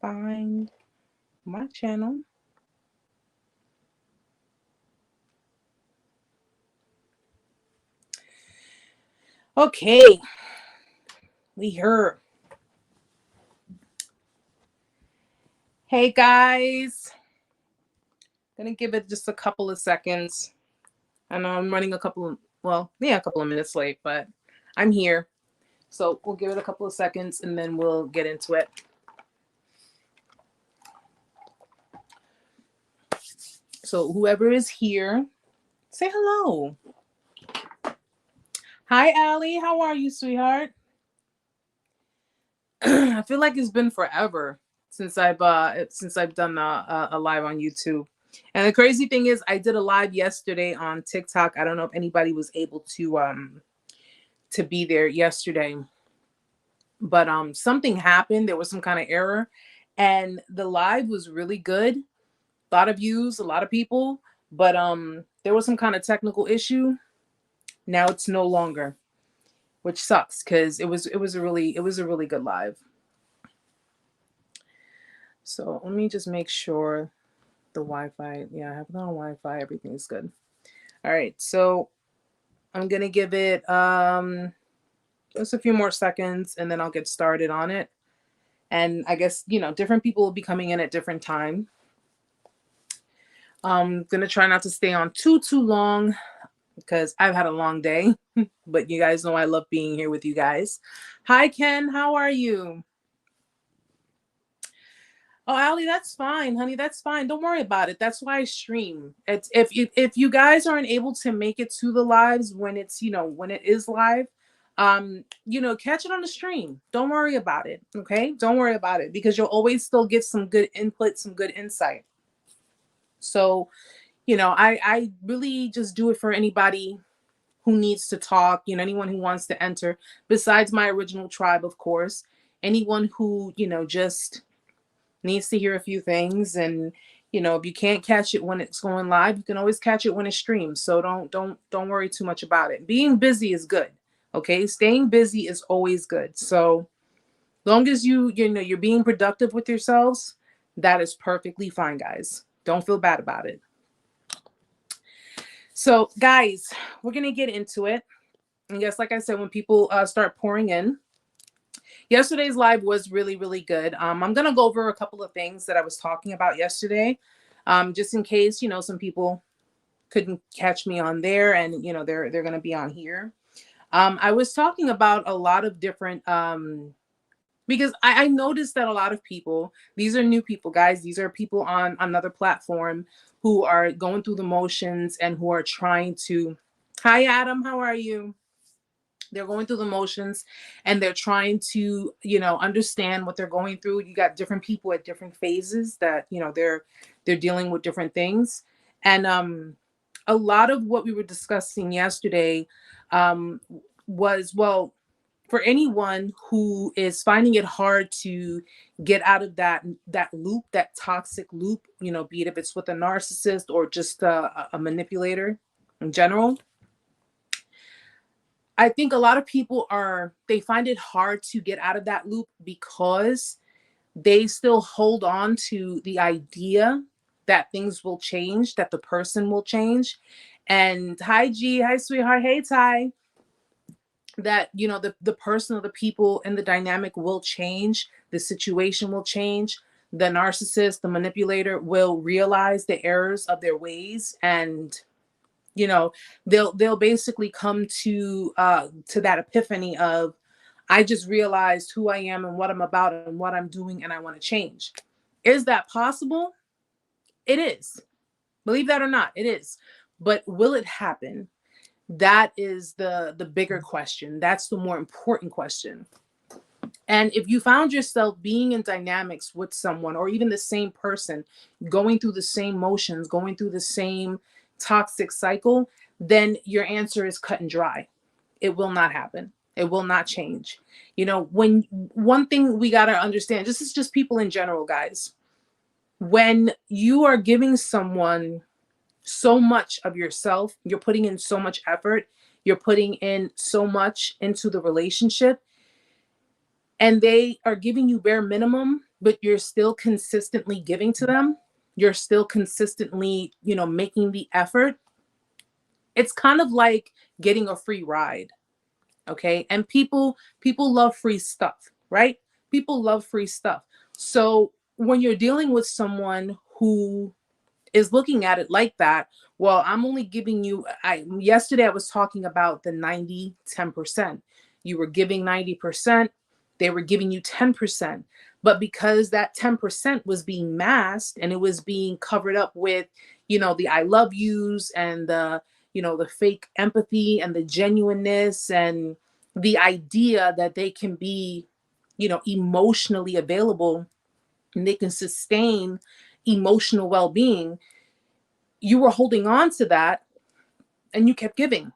find my channel. Okay, we here. Hey guys, gonna give it just a couple of seconds. I know I'm running a couple of minutes late, but I'm here. So we'll give it a couple of seconds and then we'll get into it. So whoever is here, say hello. Hi, Allie. How are you, sweetheart? I feel like it's been forever since I've done a live on YouTube. And the crazy thing is, I did a live yesterday on TikTok. I don't know if anybody was able to be there yesterday, but something happened. There was some kind of error, and the live was really good. A lot of views, a lot of people, but there was some kind of technical issue. Now it's no longer, which sucks because it was a really good live. So let me just make sure the Wi-Fi. Yeah, I have it on Wi-Fi. Everything's good. All right, so I'm gonna give it just a few more seconds, and then I'll get started on it. And I guess different people will be coming in at different time. I'm gonna try not to stay on too long because I've had a long day. But you guys know I love being here with you guys. Hi, Ken. How are you? Oh, Allie, that's fine, honey. That's fine. Don't worry about it. That's why I stream. It's if you guys aren't able to make it to the lives when it's when it is live, catch it on the stream. Don't worry about it. Okay, don't worry about it because you'll always still get some good input, some good insight. So, I really just do it for anybody who needs to talk. Anyone who wants to enter, besides my original tribe, of course. Anyone who just needs to hear a few things, and if you can't catch it when it's going live, you can always catch it when it streams. So don't worry too much about it. Being busy is good. Okay, staying busy is always good. So long as you're being productive with yourselves, that is perfectly fine, guys. Don't feel bad about it. So guys, we're gonna get into it. And yes, like I said, when people start pouring in, yesterday's live was really, really good. I'm going to go over a couple of things that I was talking about yesterday, just in case, some people couldn't catch me on there and, they're going to be on here. I was talking about a lot of different, because I noticed that a lot of people, these are new people, guys. These are people on another platform who are going through the motions and who are trying to, hi, Adam, how are you? They're going through the motions and they're trying to, understand what they're going through. You got different people at different phases that, they're dealing with different things. And a lot of what we were discussing yesterday was, well, for anyone who is finding it hard to get out of that loop, that toxic loop, be it if it's with a narcissist or just a manipulator in general. I think a lot of people they find it hard to get out of that loop because they still hold on to the idea that things will change, that the person will change. And hi, G, hi, sweetheart, hey, Ty, that, the person or the people and the dynamic will change. The situation will change. The narcissist, the manipulator will realize the errors of their ways, and they'll basically come to that epiphany of, I just realized who I am and what I'm about and what I'm doing, and I want to change. Is that possible? It is. Believe that or not, it is. But will it happen? That is the bigger question. That's the more important question. And if you found yourself being in dynamics with someone, or even the same person, going through the same motions, going through the same toxic cycle, then your answer is cut and dry. It will not happen. It will not change. When one thing we got to understand, this is just people in general, guys. When you are giving someone so much of yourself, you're putting in so much effort, you're putting in so much into the relationship, and they are giving you bare minimum, but you're still consistently giving to them, you're still consistently, making the effort, it's kind of like getting a free ride. Okay. And people love free stuff, right? People love free stuff. So when you're dealing with someone who is looking at it like that, well, I'm only giving you, yesterday I was talking about the 90-10%. You were giving 90%, they were giving you 10%. But because that 10% was being masked and it was being covered up with, the I love yous and the fake empathy and the genuineness and the idea that they can be, emotionally available and they can sustain emotional well-being, you were holding on to that and you kept giving.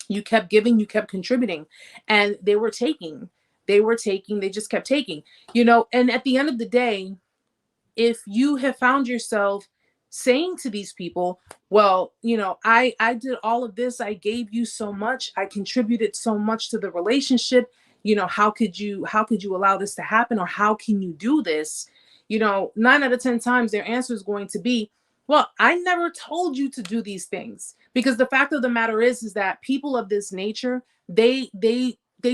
You kept giving, you kept contributing, and they were taking. They just kept taking. And at the end of the day, if you have found yourself saying to these people, well, I did all of this, I gave you so much, I contributed so much to the relationship, how could you allow this to happen, or how can you do this? 9 out of 10 times their answer is going to be, well, I never told you to do these things. Because the fact of the matter is that people of this nature, they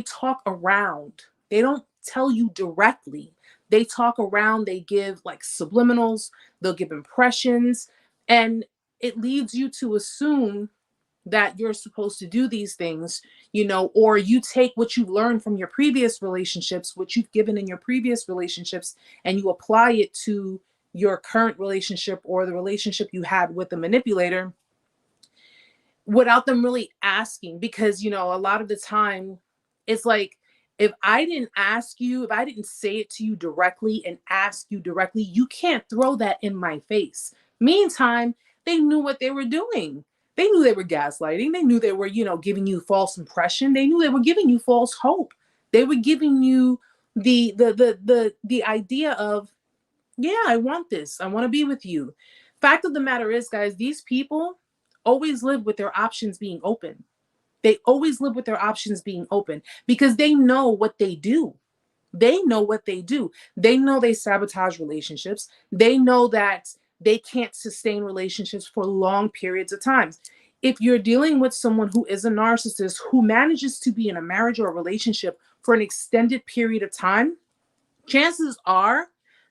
talk around. They don't tell you directly. They talk around, they give like subliminals, they'll give impressions, and it leads you to assume that you're supposed to do these things, or you take what you've learned from your previous relationships, what you've given in your previous relationships, and you apply it to your current relationship or the relationship you had with the manipulator without them really asking. Because, a lot of the time it's like, if I didn't ask you, if I didn't say it to you directly and ask you directly, you can't throw that in my face. Meantime, they knew what they were doing. They knew they were gaslighting. They knew they were, giving you false impression. They knew they were giving you false hope. They were giving you the idea of, yeah, I want this. I want to be with you. Fact of the matter is, guys, these people always live with their options being open. They always live with their options being open because they know what they do. They know what they do. They know they sabotage relationships. They know that they can't sustain relationships for long periods of time. If you're dealing with someone who is a narcissist who manages to be in a marriage or a relationship for an extended period of time, chances are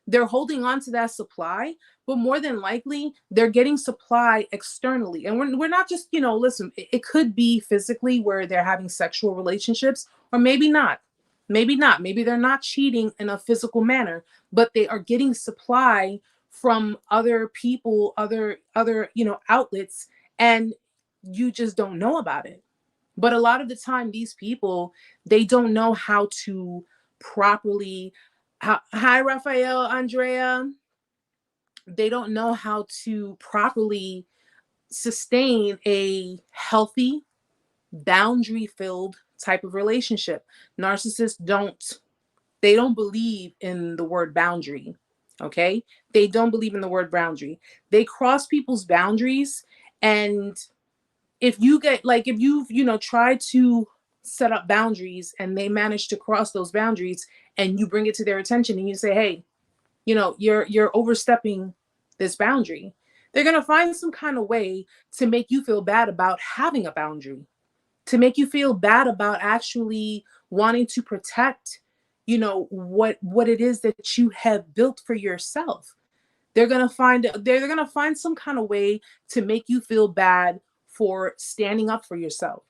they're holding on to that supply, but more than likely they're getting supply externally. And we're not just, listen, it could be physically where they're having sexual relationships, or maybe not. Maybe not. Maybe they're not cheating in a physical manner, but they are getting supply from other people, other, outlets, and you just don't know about it. But a lot of the time, these people, they don't know how to properly. Hi, Raphael, Andrea. They don't know how to properly sustain a healthy, boundary-filled type of relationship. Narcissists don't believe in the word boundary. Okay? They don't believe in the word boundary. They cross people's boundaries, and if you've tried to set up boundaries and they manage to cross those boundaries and you bring it to their attention and you say, hey, you're overstepping this boundary, they're going to find some kind of way to make you feel bad about having a boundary, to make you feel bad about actually wanting to protect, what it is that you have built for yourself. They're going to find some kind of way to make you feel bad for standing up for yourself.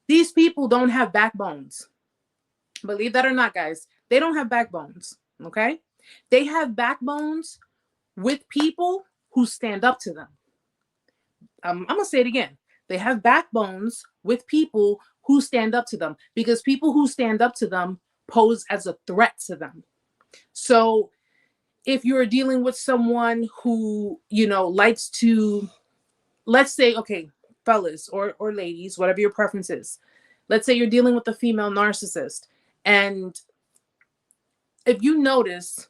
These people don't have backbones. Believe that or not, guys, they don't have backbones. Okay? They have backbones with people who stand up to them. I'm going to say it again. They have backbones with people who stand up to them, because people who stand up to them pose as a threat to them. So if you're dealing with someone who, likes to, let's say, okay, fellas or ladies, whatever your preference is, let's say you're dealing with a female narcissist. And if you notice,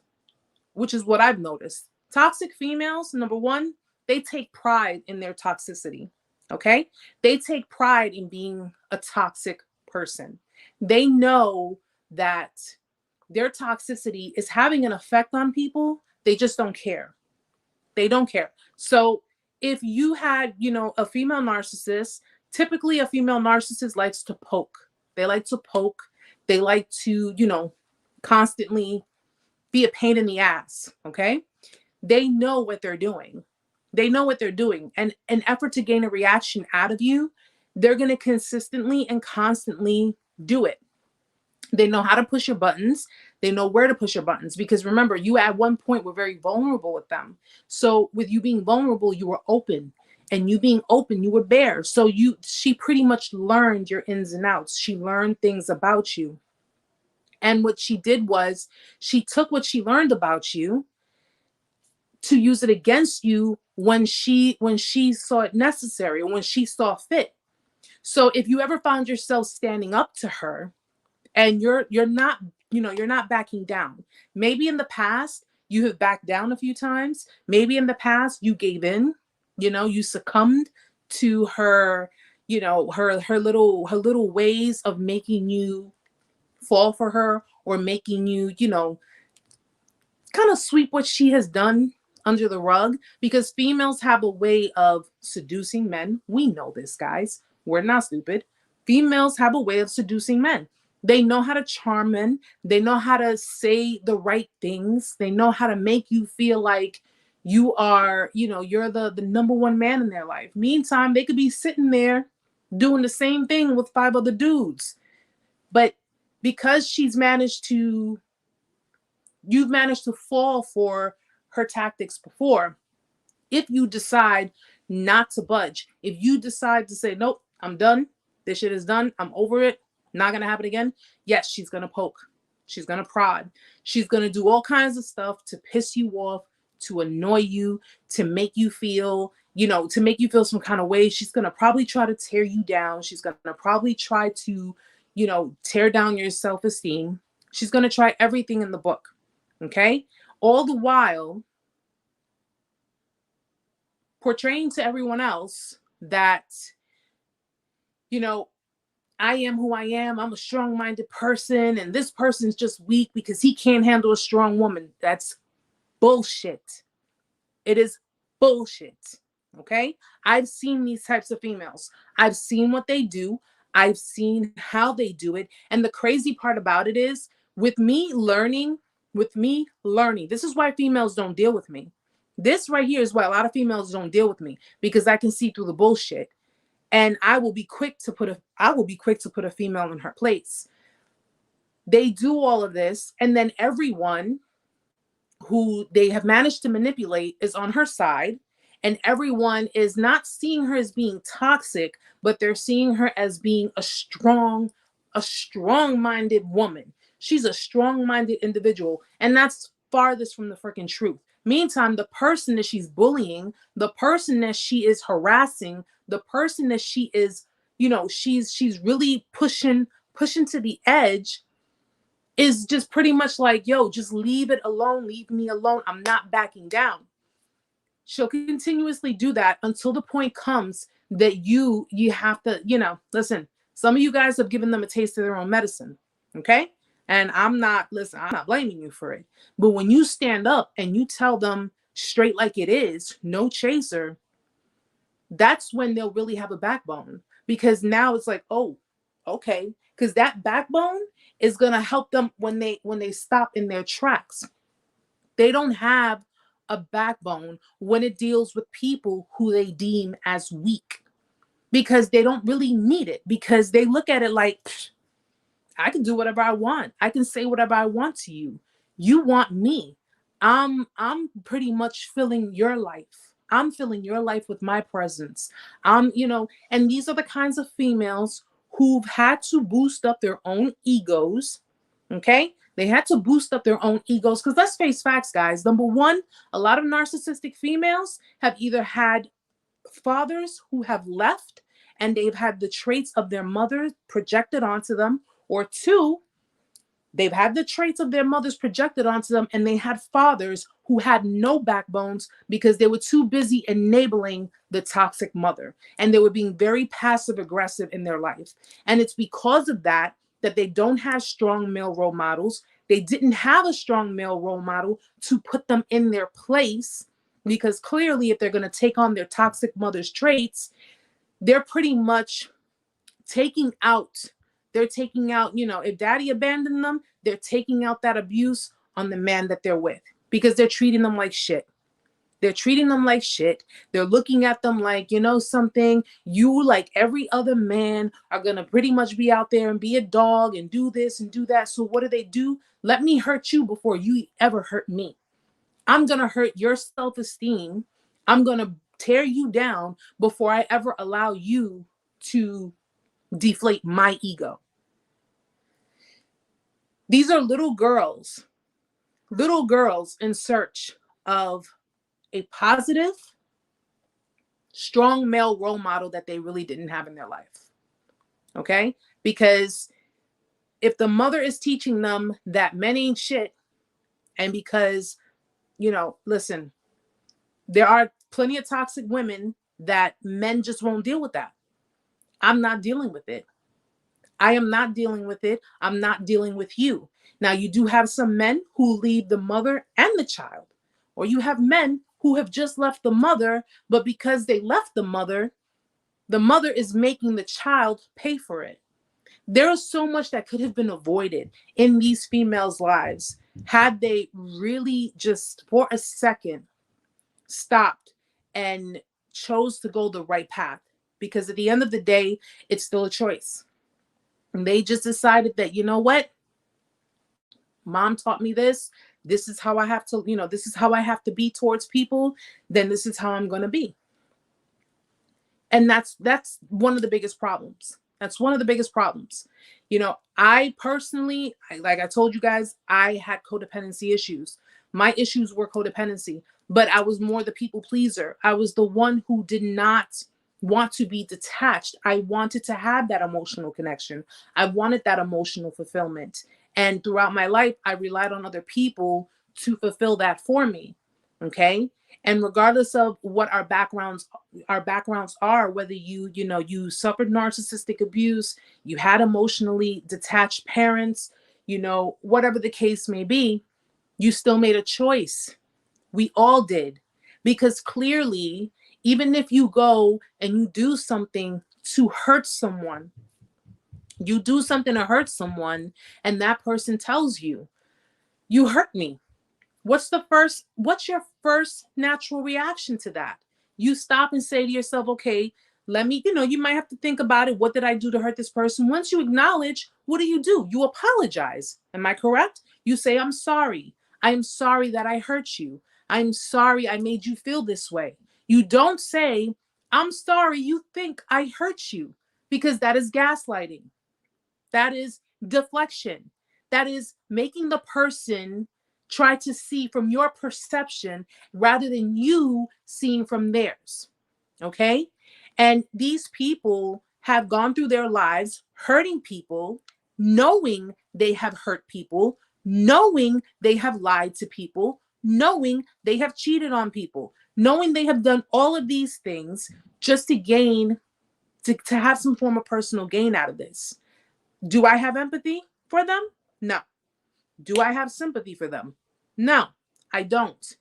which is what I've noticed, toxic females, number one, they take pride in their toxicity. Okay? They take pride in being a toxic person. They know that their toxicity is having an effect on people, they just don't care. They don't care. So if you had, a female narcissist, typically a female narcissist likes to poke. They like to poke. They like to, constantly be a pain in the ass. Okay. They know what they're doing. They know what they're doing. And an effort to gain a reaction out of you, they're going to consistently and constantly do it. They know how to push your buttons. They know where to push your buttons, because remember, you at one point were very vulnerable with them. So with you being vulnerable, you were open, and you being open, you were bare. So she pretty much learned your ins and outs. She learned things about you. And what she did was she took what she learned about you to use it against you when she saw it necessary, or when she saw fit. So if you ever found yourself standing up to her, and you're not backing down. Maybe in the past you have backed down a few times. Maybe in the past you gave in, you succumbed to her, her little ways of making you fall for her, or making you, kind of sweep what she has done under the rug, because females have a way of seducing men. We know this, guys. We're not stupid. Females have a way of seducing men. They know how to charm men. They know how to say the right things. They know how to make you feel like you are, you're the number one man in their life. Meantime, they could be sitting there doing the same thing with 5 other dudes. But because you've managed to fall for her tactics before, if you decide not to budge, if you decide to say, nope, I'm done, this shit is done, I'm over it, not going to happen again. Yes, she's going to poke. She's going to prod. She's going to do all kinds of stuff to piss you off, to annoy you, to make you feel, some kind of way. She's going to probably try to tear you down. She's going to probably try to, tear down your self-esteem. She's going to try everything in the book. Okay? All the while portraying to everyone else that, I am who I am. I'm a strong-minded person, and this person's just weak because he can't handle a strong woman. That's bullshit. It is bullshit. Okay? I've seen these types of females. I've seen what they do. I've seen how they do it. And the crazy part about it is, with me learning, this is why females don't deal with me. This right here is why a lot of females don't deal with me, because I can see through the bullshit. And I will be quick to put a female in her place. They do all of this, and then everyone who they have managed to manipulate is on her side, and everyone is not seeing her as being toxic, but they're seeing her as being a strong-minded woman. She's a strong-minded individual, and that's farthest from the freaking truth. Meantime, the person that she's bullying, the person that she is harassing, the person that she is, she's really pushing to the edge, is just pretty much like, yo, just leave it alone. Leave me alone. I'm not backing down. She'll continuously do that until the point comes that you have to, listen, some of you guys have given them a taste of their own medicine. Okay. And I'm not blaming you for it. But when you stand up and you tell them straight like it is, no chaser, that's when they'll really have a backbone. Because now it's like, oh, okay. Because that backbone is going to help them when they stop in their tracks. They don't have a backbone when it deals with people who they deem as weak, because they don't really need it, because they look at it like, I can do whatever I want. I can say whatever I want to you. You want me. I'm pretty much filling your life. I'm filling your life with my presence. And these are the kinds of females who've had to boost up their own egos. Okay? They had to boost up their own egos, because let's face facts, guys. Number one, a lot of narcissistic females have either had fathers who have left and they've had the traits of their mother projected onto them, or two, they've had the traits of their mothers projected onto them, and they had fathers who had no backbones because they were too busy enabling the toxic mother, and they were being very passive aggressive in their life. And it's because of that they don't have strong male role models. They didn't have a strong male role model to put them in their place, because clearly if they're going to take on their toxic mother's traits, they're pretty much taking out, if daddy abandoned them, they're taking out that abuse on the man that they're with, because they're treating them like shit. They're treating them like shit. They're looking at them like, something, you, like every other man, are going to pretty much be out there and be a dog and do this and do that. So what do? Let me hurt you before you ever hurt me. I'm going to hurt your self-esteem. I'm going to tear you down before I ever allow you to deflate my ego. These are little girls in search of a positive, strong male role model that they really didn't have in their life. Okay? Because if the mother is teaching them that men ain't shit, and because, listen, there are plenty of toxic women that men just won't deal with that. I'm not dealing with it. I am not dealing with it. I'm not dealing with you. Now, you do have some men who leave the mother and the child, or you have men who have just left the mother, but because they left the mother is making the child pay for it. There is so much that could have been avoided in these females' lives had they really just for a second stopped and chose to go the right path. Because at the end of the day, it's still a choice. And they just decided that, you know what? Mom taught me this. This is how I have to, this is how I have to be towards people. Then this is how I'm going to be. And that's one of the biggest problems. That's one of the biggest problems. I personally, like I told you guys, I had codependency issues. My issues were codependency, but I was more the people pleaser. I was the one who did not want to be detached. I wanted to have that emotional connection. I wanted that emotional fulfillment. And throughout my life, I relied on other people to fulfill that for me. Okay. And regardless of what our backgrounds are, whether you suffered narcissistic abuse, you had emotionally detached parents, whatever the case may be, you still made a choice. We all did. Because clearly, even if you go and you do something to hurt someone, and that person tells you, you hurt me. What's your first natural reaction to that? You stop and say to yourself, okay, let me, you might have to think about it. What did I do to hurt this person? Once you acknowledge, what do? You apologize. Am I correct? You say, I'm sorry. I'm sorry that I hurt you. I'm sorry I made you feel this way. You don't say, I'm sorry you think I hurt you, because that is gaslighting. That is deflection. That is making the person try to see from your perception rather than you seeing from theirs. Okay? And these people have gone through their lives hurting people, knowing they have hurt people, knowing they have lied to people, knowing they have cheated on people, knowing they have done all of these things just to gain, to have some form of personal gain out of this. Do I have empathy for them? No. Do I have sympathy for them? No, I don't.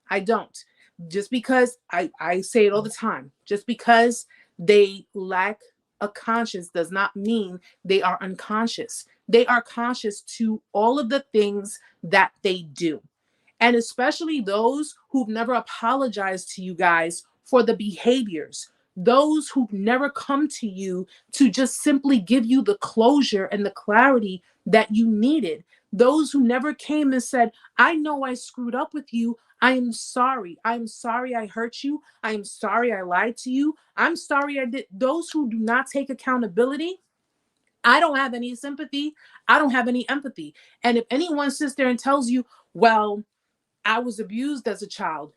I don't. Just because I say it all the time, just because they lack a conscience does not mean they are unconscious. They are conscious to all of the things that they do. And especially those who've never apologized to you guys for the behaviors, those who've never come to you to just simply give you the closure and the clarity that you needed. Those who never came and said, I know I screwed up with you. I am sorry. I'm sorry I hurt you. I am sorry I lied to you. I'm sorry I did. Those who do not take accountability, I don't have any sympathy. I don't have any empathy. And if anyone sits there and tells you, well, I was abused as a child,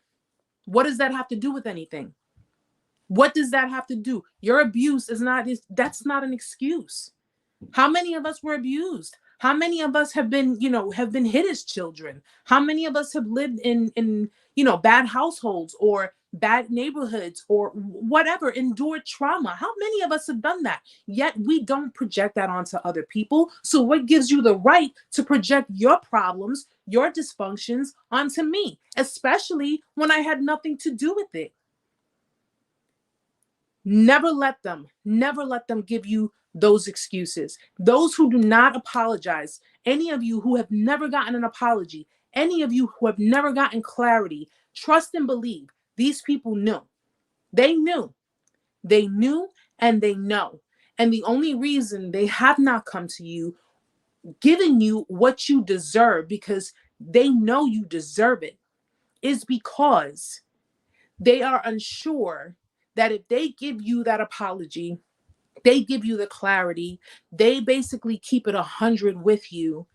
what does that have to do with anything? What does that have to do? Your abuse that's not an excuse. How many of us were abused? How many of us have been hit as children? How many of us have lived in bad households or bad neighborhoods or whatever, endured trauma. How many of us have done that? Yet we don't project that onto other people. So what gives you the right to project your problems, your dysfunctions onto me, especially when I had nothing to do with it? Never let them give you those excuses. Those who do not apologize, any of you who have never gotten an apology, any of you who have never gotten clarity, trust and believe these people knew. They knew. They knew and they know. And the only reason they have not come to you, giving you what you deserve, because they know you deserve it, is because they are unsure that if they give you that apology, they give you the clarity, they basically keep it 100 with you,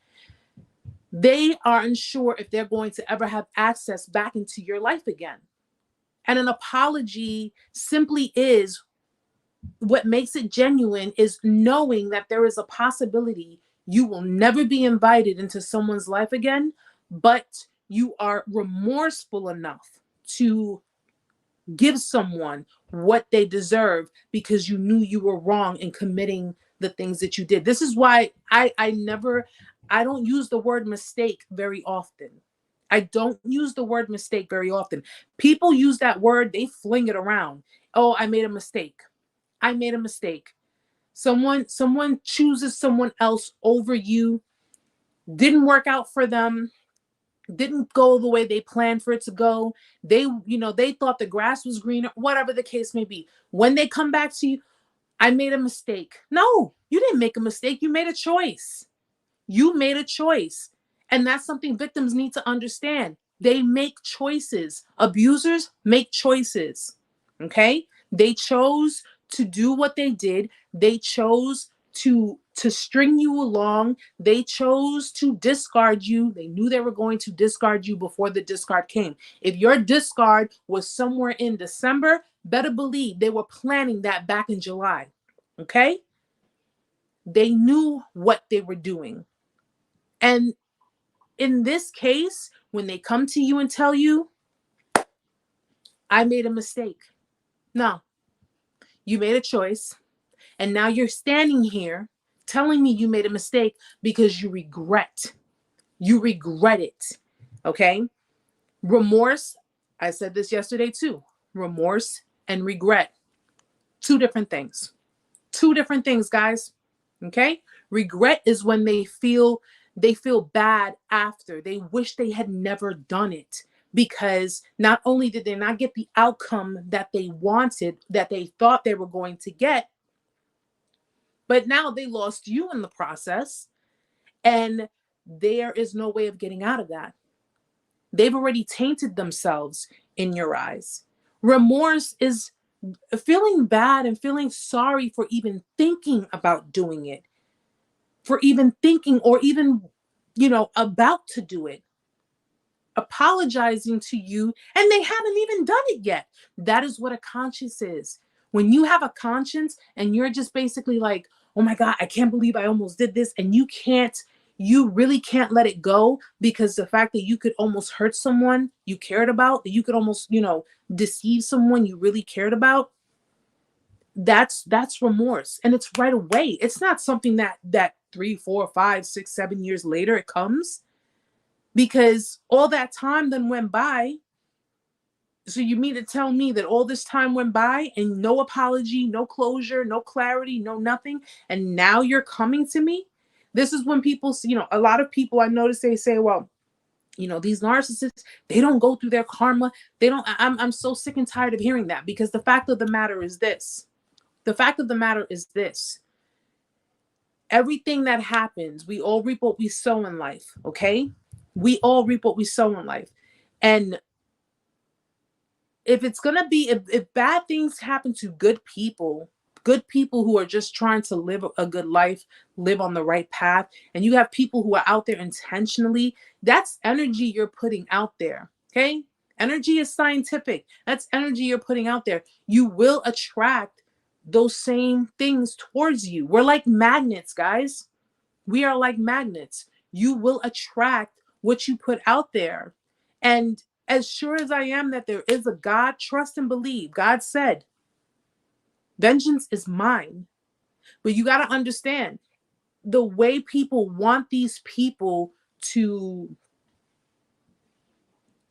they are unsure if they're going to ever have access back into your life again. And an apology simply is, what makes it genuine is knowing that there is a possibility you will never be invited into someone's life again, but you are remorseful enough to give someone what they deserve because you knew you were wrong in committing the things that you did. This is why I don't use the word mistake very often. I don't use the word mistake very often. People use that word, they fling it around. Oh, I made a mistake. I made a mistake. Someone chooses someone else over you. Didn't work out for them. Didn't go the way they planned for it to go. They thought the grass was greener, whatever the case may be. When they come back to you, I made a mistake. No, you didn't make a mistake. You made a choice. You made a choice. And that's something victims need to understand. They make choices. Abusers make choices. Okay? They chose to do what they did. They chose to string you along. They chose to discard you. They knew they were going to discard you before the discard came. If your discard was somewhere in December, better believe they were planning that back in July. Okay? They knew what they were doing. And in this case, when they come to you and tell you, I made a mistake. No, you made a choice. And now you're standing here telling me you made a mistake because you regret. You regret it. Okay? Remorse, I said this yesterday too. Remorse and regret. Two different things. Two different things, guys. Okay? Regret is when they feel bad after. They wish they had never done it because not only did they not get the outcome that they wanted, that they thought they were going to get, but now they lost you in the process, and there is no way of getting out of that. They've already tainted themselves in your eyes. Remorse is feeling bad and feeling sorry for even thinking about doing it, for even thinking or even, about to do it. Apologizing to you, and they haven't even done it yet. That is what a conscience is. When you have a conscience and you're just basically like, oh my God, I can't believe I almost did this. And you really can't let it go because the fact that you could almost hurt someone you cared about, that you could almost, deceive someone you really cared about. That's remorse. And it's right away. It's not something that 3, 4, 5, 6, 7 years later it comes, because all that time then went by. So you mean to tell me that all this time went by and no apology, no closure, no clarity, no nothing, and now you're coming to me? This is when people, a lot of people I notice, they say, well, these narcissists, they don't go through their karma. They don't. I'm so sick and tired of hearing that, because the fact of the matter is this. The fact of the matter is this. Everything that happens, we all reap what we sow in life, okay? We all reap what we sow in life. And if it's going to be, if bad things happen to good people who are just trying to live a good life, live on the right path, and you have people who are out there intentionally, that's energy you're putting out there, okay? Energy is scientific. That's energy you're putting out there. You will attract those same things towards you. We're like magnets, guys. We are like magnets. You will attract what you put out there. And As sure as I am that there is a God, trust and believe. God said, vengeance is mine. But you got to understand the way people want these people to,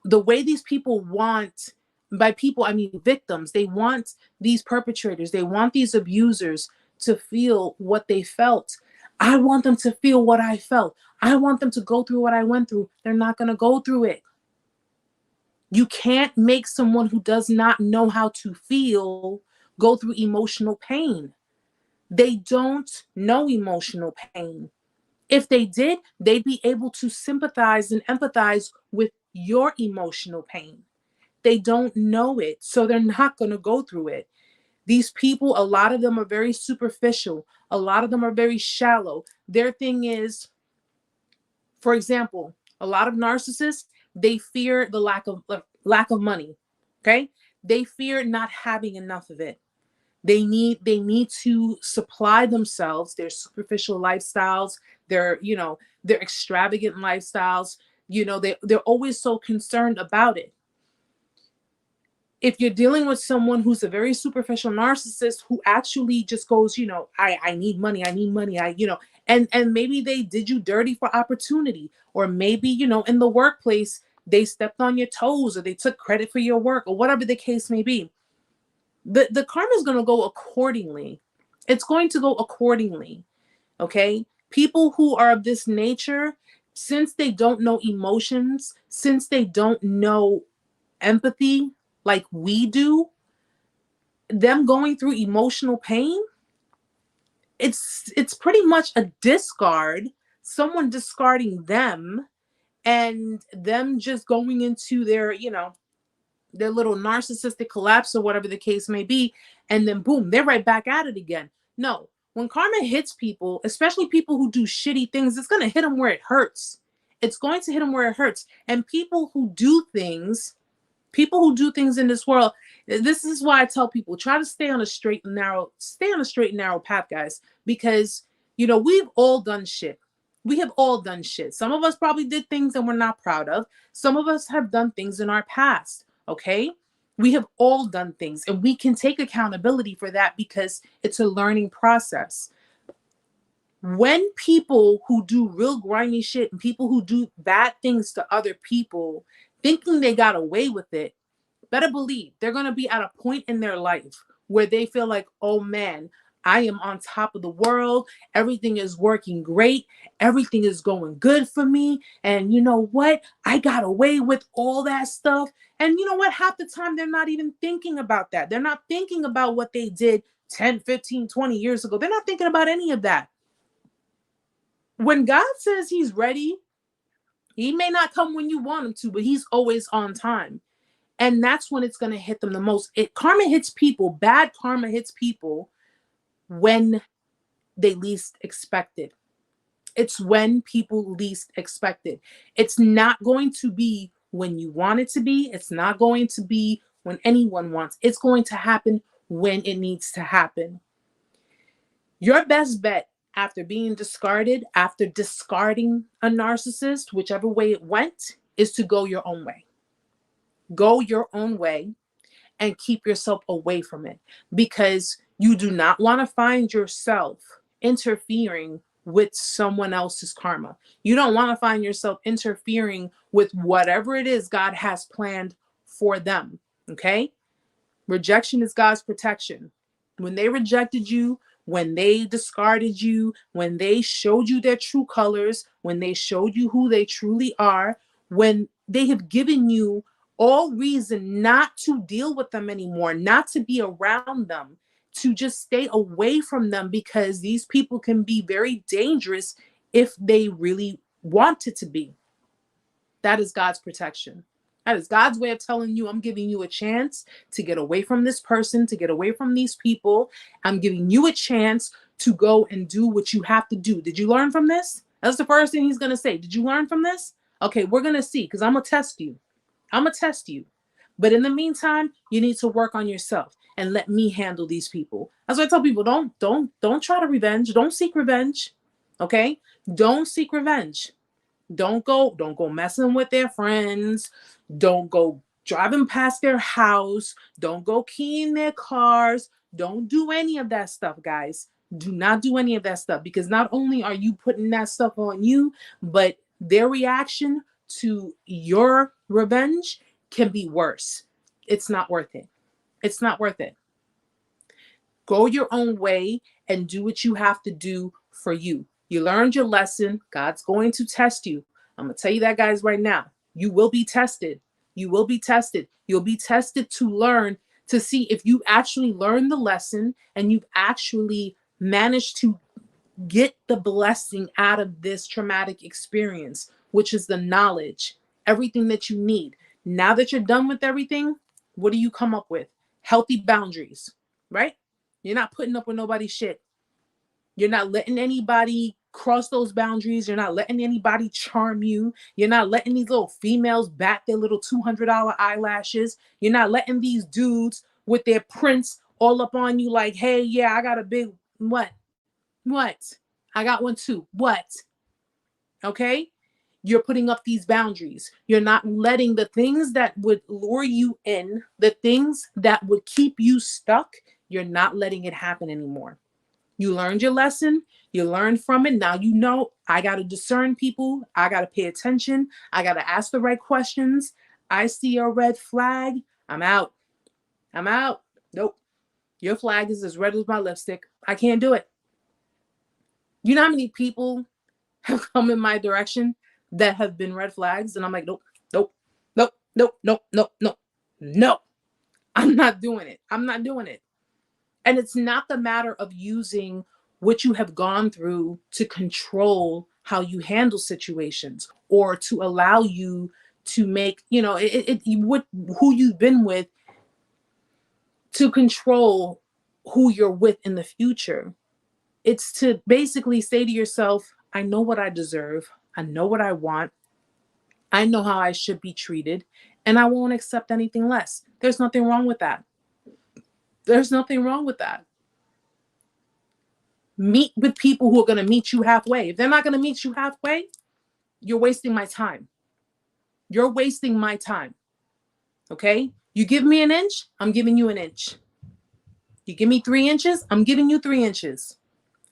the way these people want, by people, I mean victims, they want these perpetrators, they want these abusers to feel what they felt. I want them to feel what I felt. I want them to go through what I went through. They're not going to go through it. You can't make someone who does not know how to feel go through emotional pain. They don't know emotional pain. If they did, they'd be able to sympathize and empathize with your emotional pain. They don't know it, so they're not going to go through it. These people, a lot of them are very superficial. A lot of them are very shallow. Their thing is, for example, a lot of narcissists, they fear the lack of money. Okay? They fear not having enough of it. They need to supply themselves their superficial lifestyles, their extravagant lifestyles. They're always so concerned about it. If you're dealing with someone who's a very superficial narcissist who actually just goes, I need money, and maybe they did you dirty for opportunity, or maybe, in the workplace, they stepped on your toes or they took credit for your work or whatever the case may be. The karma is going to go accordingly. It's going to go accordingly. Okay. People who are of this nature, since they don't know emotions, since they don't know empathy like we do, them going through emotional pain, it's pretty much a discard, someone discarding them, and them just going into their little narcissistic collapse or whatever the case may be, and then boom, they're right back at it again. No, when karma hits people, especially people who do shitty things, it's going to hit them where it hurts. It's going to hit them where it hurts. And people who do things in this world, this is why I tell people, try to stay on a straight and narrow path, guys, because we've all done shit. We have all done shit. Some of us probably did things that we're not proud of. Some of us have done things in our past. Okay. We have all done things, and we can take accountability for that because it's a learning process. When people who do real grimy shit and people who do bad things to other people thinking they got away with it, better believe they're going to be at a point in their life where they feel like, oh man, I am on top of the world. Everything is working great. Everything is going good for me. And you know what? I got away with all that stuff. And you know what? Half the time, they're not even thinking about that. They're not thinking about what they did 10, 15, 20 years ago. They're not thinking about any of that. When God says he's ready, he may not come when you want him to, but he's always on time. And that's when it's going to hit them the most. Karma hits people, bad karma hits people when they least expect it. It's when people least expect it. It's not going to be when you want it to be. It's not going to be when anyone wants. It's going to happen when it needs to happen. Your best bet after being discarded, after discarding a narcissist, whichever way it went, is to go your own way. Go your own way and keep yourself away from it, because you do not want to find yourself interfering with someone else's karma. You don't want to find yourself interfering with whatever it is God has planned for them. Okay? Rejection is God's protection. When they rejected you, when they discarded you, when they showed you their true colors, when they showed you who they truly are, when they have given you all reason not to deal with them anymore, not to be around them, to just stay away from them, because these people can be very dangerous if they really want it to be. That is God's protection. That is God's way of telling you, I'm giving you a chance to get away from this person, to get away from these people. I'm giving you a chance to go and do what you have to do. Did you learn from this? That's the first thing he's going to say. Did you learn from this? Okay, we're going to see, because I'm going to test you. I'm going to test you. But in the meantime, you need to work on yourself and let me handle these people. That's why I tell people, don't try to revenge. Don't seek revenge. Okay? Don't seek revenge. Don't go messing with their friends. Don't go driving past their house. Don't go keying their cars. Don't do any of that stuff, guys. Do not do any of that stuff, because not only are you putting that stuff on you, but their reaction to your revenge can be worse. It's not worth it. It's not worth it. Go your own way and do what you have to do for you. You learned your lesson. God's going to test you. I'm going to tell you that, guys, right now. You will be tested. You will be tested. You'll be tested to learn, to see if you actually learned the lesson and you've actually managed to get the blessing out of this traumatic experience, which is the knowledge, everything that you need. Now that you're done with everything, what do you come up with? Healthy boundaries, right? You're not putting up with nobody's shit. You're not letting anybody cross those boundaries. You're not letting anybody charm you. You're not letting these little females bat their little $200 eyelashes. You're not letting these dudes with their prints all up on you like, hey, yeah, I got a big what? What? I got one too. What? Okay? You're putting up these boundaries. You're not letting the things that would lure you in, the things that would keep you stuck, you're not letting it happen anymore. You learned your lesson. You learned from it. Now you know I got to discern people. I got to pay attention. I got to ask the right questions. I see a red flag. I'm out. I'm out. Nope. Your flag is as red as my lipstick. I can't do it. You know how many people have come in my direction that have been red flags? And I'm like, nope, nope, nope, nope, nope, nope, nope, no. I'm not doing it. I'm not doing it. And it's not the matter of using what you have gone through to control how you handle situations, or to allow you to make, who you've been with, to control who you're with in the future. It's to basically say to yourself, I know what I deserve. I know what I want. I know how I should be treated, and I won't accept anything less. There's nothing wrong with that. There's nothing wrong with that. Meet with people who are going to meet you halfway. If they're not going to meet you halfway, you're wasting my time. You're wasting my time. Okay? You give me an inch, I'm giving you an inch. You give me 3 inches, I'm giving you 3 inches.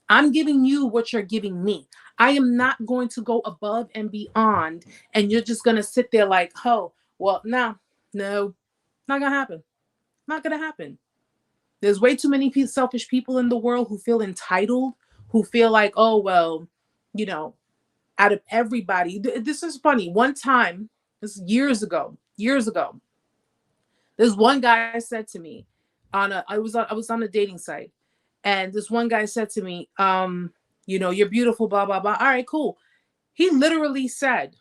I'm giving you what you're giving me. I am not going to go above and beyond, and you're just going to sit there like, oh, well, no, not going to happen. Not going to happen. There's way too many selfish people in the world who feel entitled, who feel like, oh, well, out of everybody. This is funny. One time, this is years ago, this one guy said to me I was on a dating site, and this one guy said to me, you're beautiful, blah, blah, blah. All right, cool. He literally said,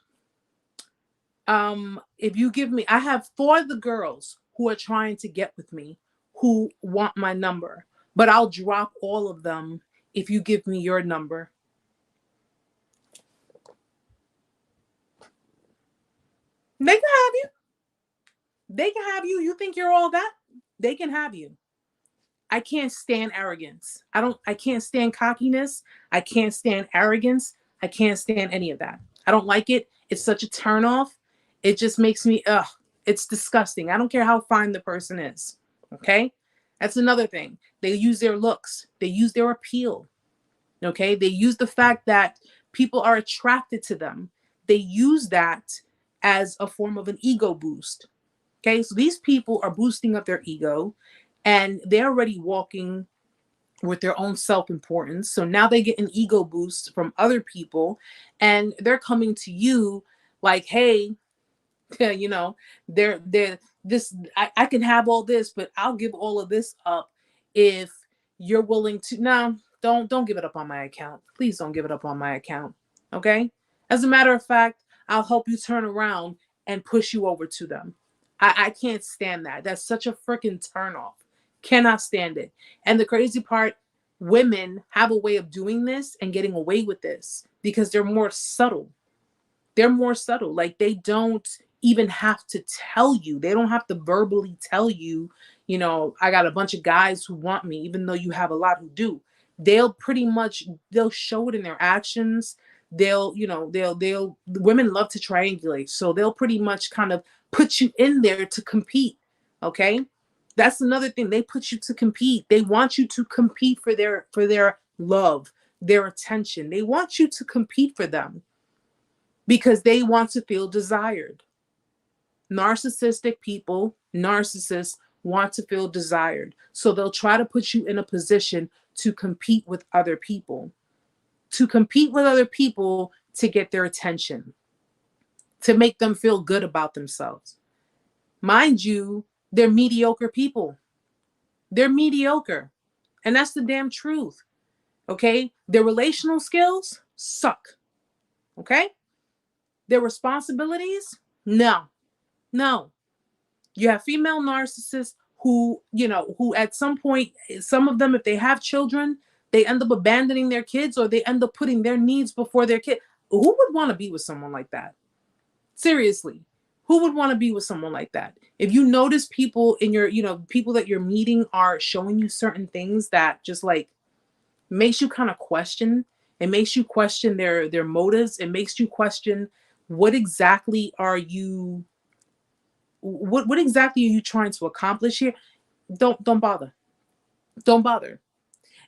if you give me, I have 4 of the girls who are trying to get with me, who want my number, but I'll drop all of them if you give me your number. They can have you. They can have you. You think you're all that? They can have you. I can't stand arrogance. I can't stand cockiness. I can't stand arrogance. I can't stand any of that. I don't like it. It's such a turnoff. It just makes me, it's disgusting. I don't care how fine the person is. Okay? That's another thing. They use their looks. They use their appeal. Okay? They use the fact that people are attracted to them. They use that as a form of an ego boost. Okay? So these people are boosting up their ego, and they're already walking with their own self-importance. So now they get an ego boost from other people, and they're coming to you like, hey, they're this, I can have all this, but I'll give all of this up if you're willing to. No, don't give it up on my account. Please don't give it up on my account. Okay? As a matter of fact, I'll help you turn around and push you over to them. I can't stand that. That's such a freaking turnoff. Cannot stand it. And the crazy part, women have a way of doing this and getting away with this because they're more subtle. They're more subtle. Like, they don't even have to tell you. They don't have to verbally tell you, I got a bunch of guys who want me, even though you have a lot who do. They'll show it in their actions. women love to triangulate. So they'll pretty much kind of put you in there to compete. Okay. That's another thing. They put you to compete. They want you to compete for their love, their attention. They want you to compete for them because they want to feel desired. Narcissistic people, narcissists want to feel desired. So they'll try to put you in a position to compete with other people, to get their attention, to make them feel good about themselves. Mind you, they're mediocre people. They're mediocre. And that's the damn truth. Okay? Their relational skills suck. Okay? Their responsibilities? No. You have female narcissists who at some point, some of them, if they have children, they end up abandoning their kids, or they end up putting their needs before their kid. Who would want to be with someone like that? Seriously, who would want to be with someone like that? If you notice people in your, people that you're meeting are showing you certain things that just like makes you kind of question. It makes you question their motives. It makes you question what exactly are you trying to accomplish here? Don't bother. Don't bother.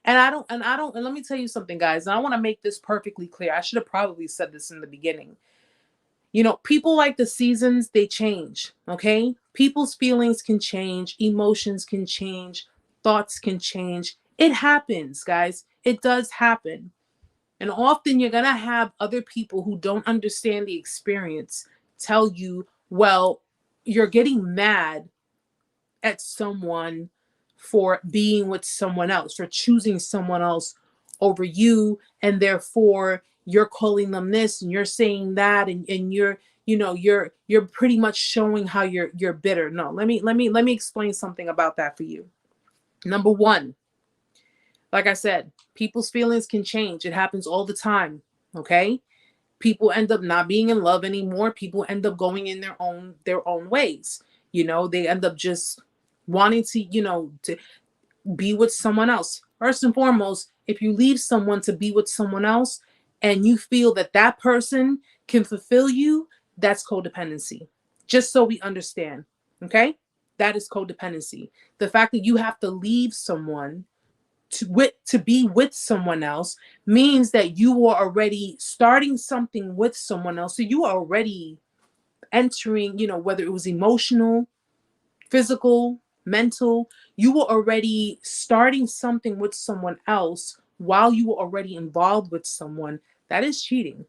And let me tell you something, guys. And I want to make this perfectly clear. I should have probably said this in the beginning. People like the seasons, they change, okay? People's feelings can change, emotions can change, thoughts can change. It happens, guys. It does happen. And often you're going to have other people who don't understand the experience tell you, well, you're getting mad at someone for being with someone else, for choosing someone else over you, and therefore you're calling them this and you're saying that, and you're pretty much showing how you're bitter. No, let me explain something about that for you. Number one, like I said, people's feelings can change. It happens all the time. Okay. People end up not being in love anymore. People end up going in their own ways. They end up just wanting to be with someone else. First and foremost, if you leave someone to be with someone else and you feel that person can fulfill you, that's codependency. Just so we understand. Okay. That is codependency. The fact that you have to leave someone to be with someone else means that you are already starting something with someone else. So you are already entering, whether it was emotional, physical, mental, you were already starting something with someone else while you were already involved with someone. That is cheating.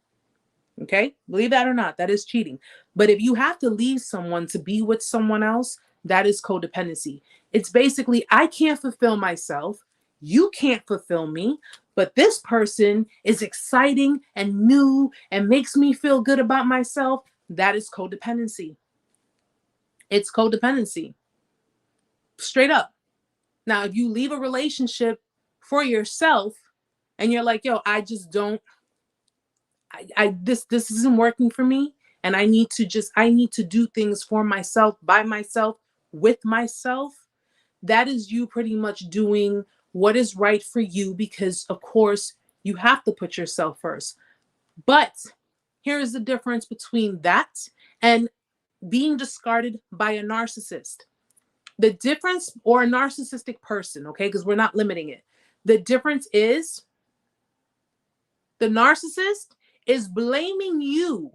Okay? Believe that or not, that is cheating. But if you have to leave someone to be with someone else, that is codependency. It's basically, I can't fulfill myself. You can't fulfill me, but this person is exciting and new and makes me feel good about myself. That is codependency. It's codependency. Straight up. Now, if you leave a relationship for yourself and you're like, yo, I just don't, this isn't working for me, and I need to do things for myself, by myself, with myself, that is you pretty much doing what is right for you, because of course you have to put yourself first. But here is the difference between that and being discarded by a narcissist. The difference, or a narcissistic person, okay, because we're not limiting it. The difference is the narcissist is blaming you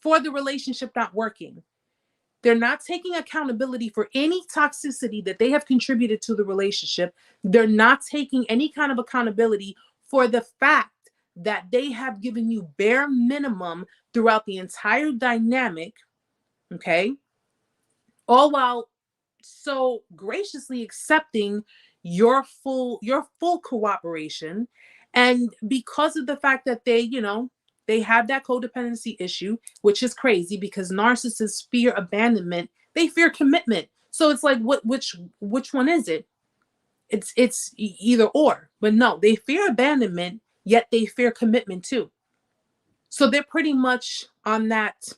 for the relationship not working. They're not taking accountability for any toxicity that they have contributed to the relationship. They're not taking any kind of accountability for the fact that they have given you bare minimum throughout the entire dynamic, okay? All while so graciously accepting your full cooperation. And because of the fact that they have that codependency issue, which is crazy because narcissists fear abandonment, they fear commitment. So it's like, which one is it? It's either or. But no, they fear abandonment, yet they fear commitment too. So they're pretty much on that.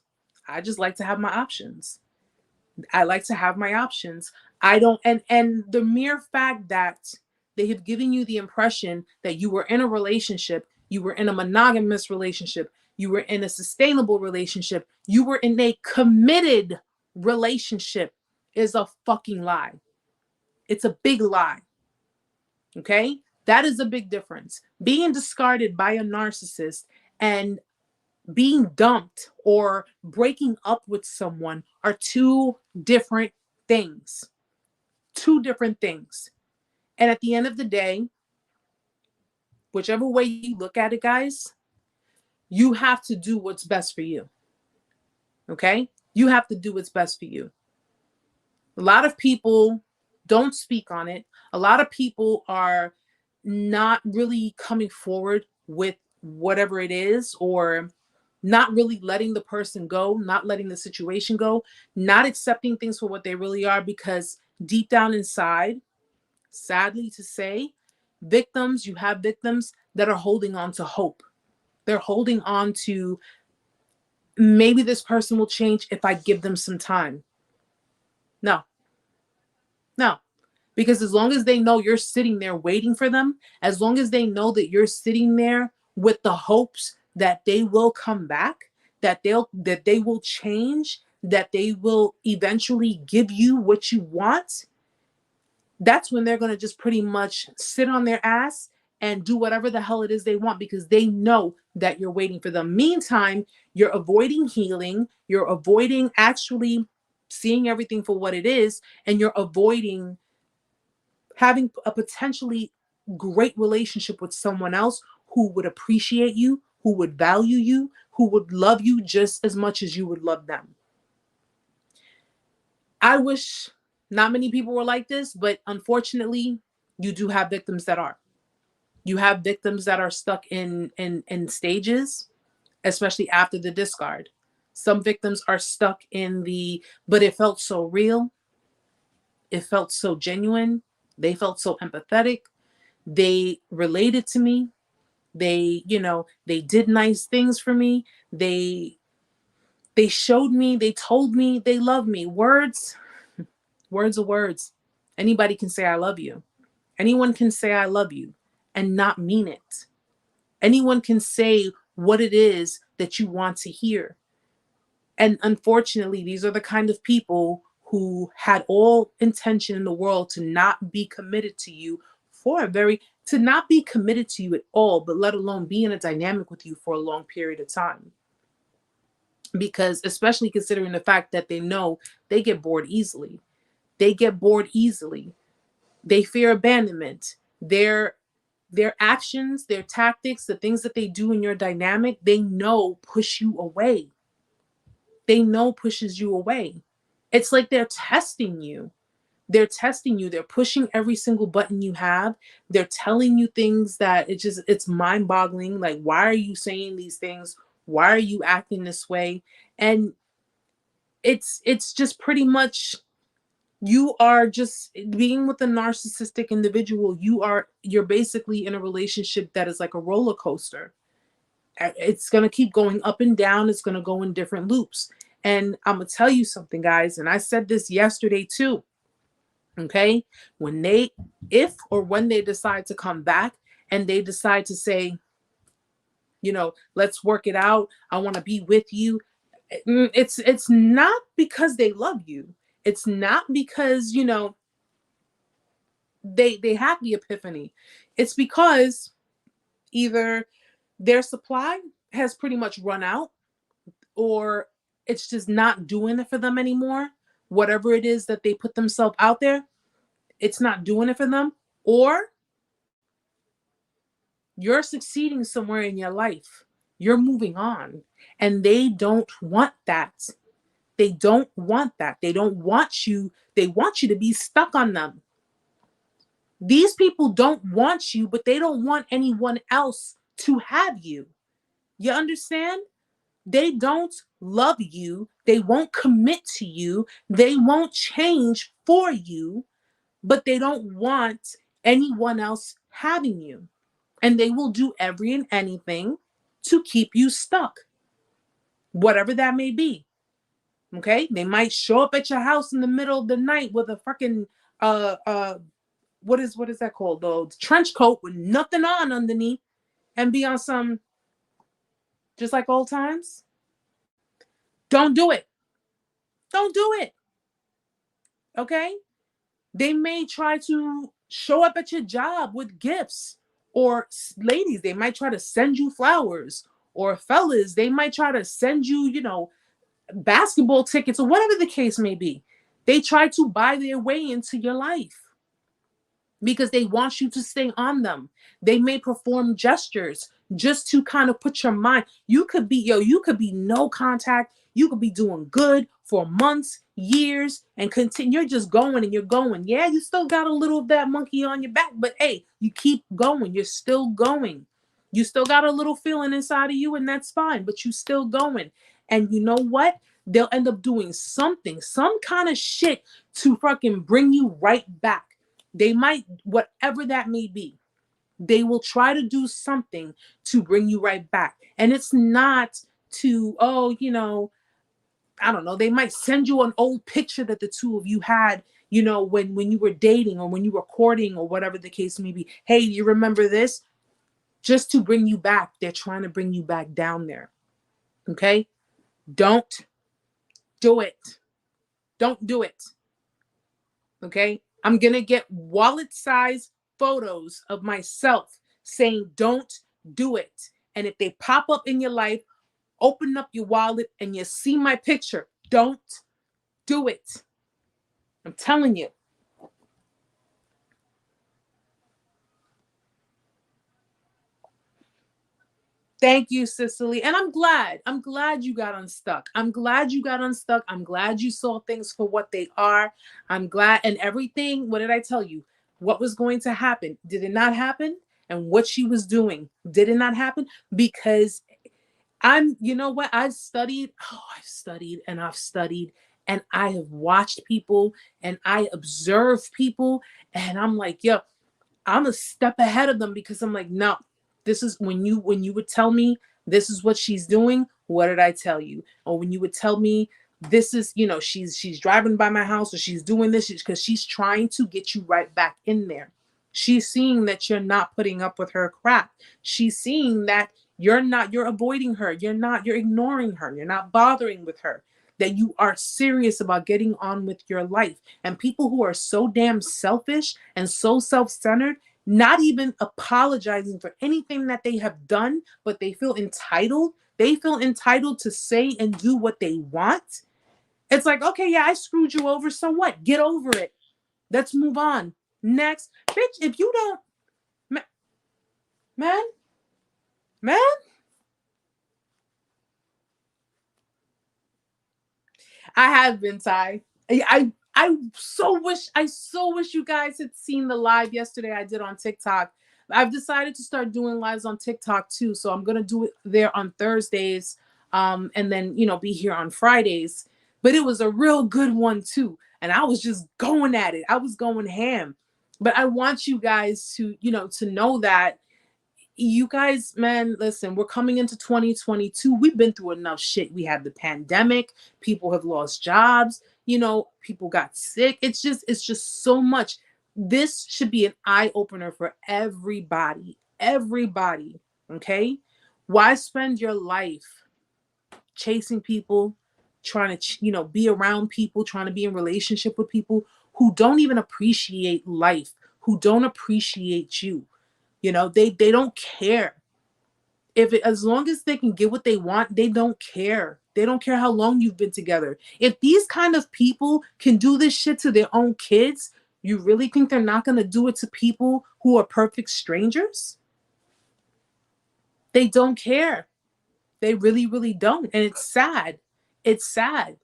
I just like to have my options. I like to have my options. I don't, and the mere fact that they have given you the impression that you were in a relationship, You were in a monogamous relationship. You were in a sustainable relationship. You were in a committed relationship is a fucking lie. It's a big lie. Okay? That is a big difference. Being discarded by a narcissist and being dumped or breaking up with someone are two different things. Two different things. And at the end of the day, whichever way you look at it, guys, you have to do what's best for you. Okay? You have to do what's best for you. A lot of people don't speak on it. A lot of people are not really coming forward with whatever it is, or not really letting the person go, not letting the situation go, not accepting things for what they really are, because deep down inside, sadly to say, victims, you have victims that are holding on to hope. They're holding on to, maybe this person will change if I give them some time. No. Because as long as they know you're sitting there waiting for them, as long as they know that you're sitting there with the hopes that they will come back, that they will change, that they will eventually give you what you want, that's when they're going to just pretty much sit on their ass and do whatever the hell it is they want, because they know that you're waiting for them. Meantime, you're avoiding healing, you're avoiding actually seeing everything for what it is, and you're avoiding having a potentially great relationship with someone else who would appreciate you, who would value you, who would love you just as much as you would love them. I wish not many people were like this, but unfortunately, you do have victims that are. You have victims that are stuck in stages, especially after the discard. Some victims are stuck in the, but it felt so real. It felt so genuine. They felt so empathetic. They related to me. They, they did nice things for me. They showed me, they told me they love me. Words are words. Anybody can say I love you. Anyone can say I love you and not mean it. Anyone can say what it is that you want to hear. And unfortunately, these are the kind of people who had all intention in the world to not be committed to you to not be committed to you at all, but let alone be in a dynamic with you for a long period of time. Because especially considering the fact that they know they get bored easily. They get bored easily. They fear abandonment. Their actions, their tactics, the things that they do in your dynamic, they know push you away. They know pushes you away. It's like they're testing you. They're testing you. They're pushing every single button you have. They're telling you things that it's mind-boggling. Like, why are you saying these things? Why are you acting this way? And it's just pretty much, you are just being with a narcissistic individual. You're basically in a relationship that is like a roller coaster. It's going to keep going up and down. It's going to go in different loops. And I'm going to tell you something, guys. And I said this yesterday too. Okay. If or when they decide to come back and they decide to say, let's work it out, I want to be with you. It's not because they love you. It's not because, they have the epiphany. It's because either their supply has pretty much run out, or it's just not doing it for them anymore. Whatever it is that they put themselves out there, it's not doing it for them. Or you're succeeding somewhere in your life. You're moving on. And they don't want that. They don't want that. They don't want you. They want you to be stuck on them. These people don't want you, but they don't want anyone else to have you. You understand? They don't love you. They won't commit to you. They won't change for you, but they don't want anyone else having you. And they will do every and anything to keep you stuck, whatever that may be. Okay? They might show up at your house in the middle of the night with a fucking what is that called? The trench coat with nothing on underneath. and be on some just like old times, don't do it. Don't do it. Okay? They may try to show up at your job with gifts, or ladies, they might try to send you flowers, or fellas, they might try to send you, basketball tickets, or whatever the case may be. They try to buy their way into your life because they want you to stay on them. They may perform gestures just to kind of put your mind. You could be, you could be no contact. You could be doing good for months, years, and continue. You're just going and you're going. Yeah, you still got a little of that monkey on your back, but hey, you keep going. You're still going. You still got a little feeling inside of you, and that's fine, but you still going. And you know what? They'll end up doing something, some kind of shit to fucking bring you right back. They might, whatever that may be, they will try to do something to bring you right back. And it's not to, I don't know, they might send you an old picture that the two of you had, when you were dating or when you were courting or whatever the case may be. Hey, you remember this? Just to bring you back. They're trying to bring you back down there. Okay? Don't do it. Don't do it. Okay? I'm going to get wallet-sized photos of myself saying, don't do it. And if they pop up in your life, open up your wallet and you see my picture. Don't do it. I'm telling you. Thank you, Cicely. And I'm glad you got unstuck. I'm glad you got unstuck. I'm glad you saw things for what they are. I'm glad. And everything, what did I tell you? What was going to happen? Did it not happen? And what she was doing, did it not happen? Because you know what? I've studied and I've studied and I have watched people and I observe people and I'm like, yo, I'm a step ahead of them because I'm like, no, this is when you would tell me this is what she's doing, what did I tell you? Or when you would tell me this is, she's driving by my house or she's doing this because she's trying to get you right back in there. She's seeing that you're not putting up with her crap. She's seeing that you're avoiding her. You're ignoring her. You're not bothering with her. That you are serious about getting on with your life. And people who are so damn selfish and so self-centered, not even apologizing for anything that they have done, but they feel entitled. They feel entitled to say and do what they want. It's like, okay, yeah, I screwed you over. So what? Get over it. Let's move on. Next. Bitch, if you don't, man, I have been, Ty. I so wish you guys had seen the live yesterday I did on TikTok. I've decided to start doing lives on TikTok too, so I'm gonna do it there on Thursdays, and then be here on Fridays. But it was a real good one too, and I was just going at it. I was going ham. But I want you guys to to know that you guys, man, listen, we're coming into 2022. We've been through enough shit. We had the pandemic, people have lost jobs, people got sick. It's just so much. This should be an eye opener for everybody. Everybody. Okay? Why spend your life chasing people, trying to, be around people, trying to be in relationship with people who don't even appreciate life, who don't appreciate you? They don't care. As long as they can get what they want, they don't care. They don't care how long you've been together. If these kind of people can do this shit to their own kids, you really think they're not going to do it to people who are perfect strangers? They don't care. They really, really don't. And it's sad. It's sad.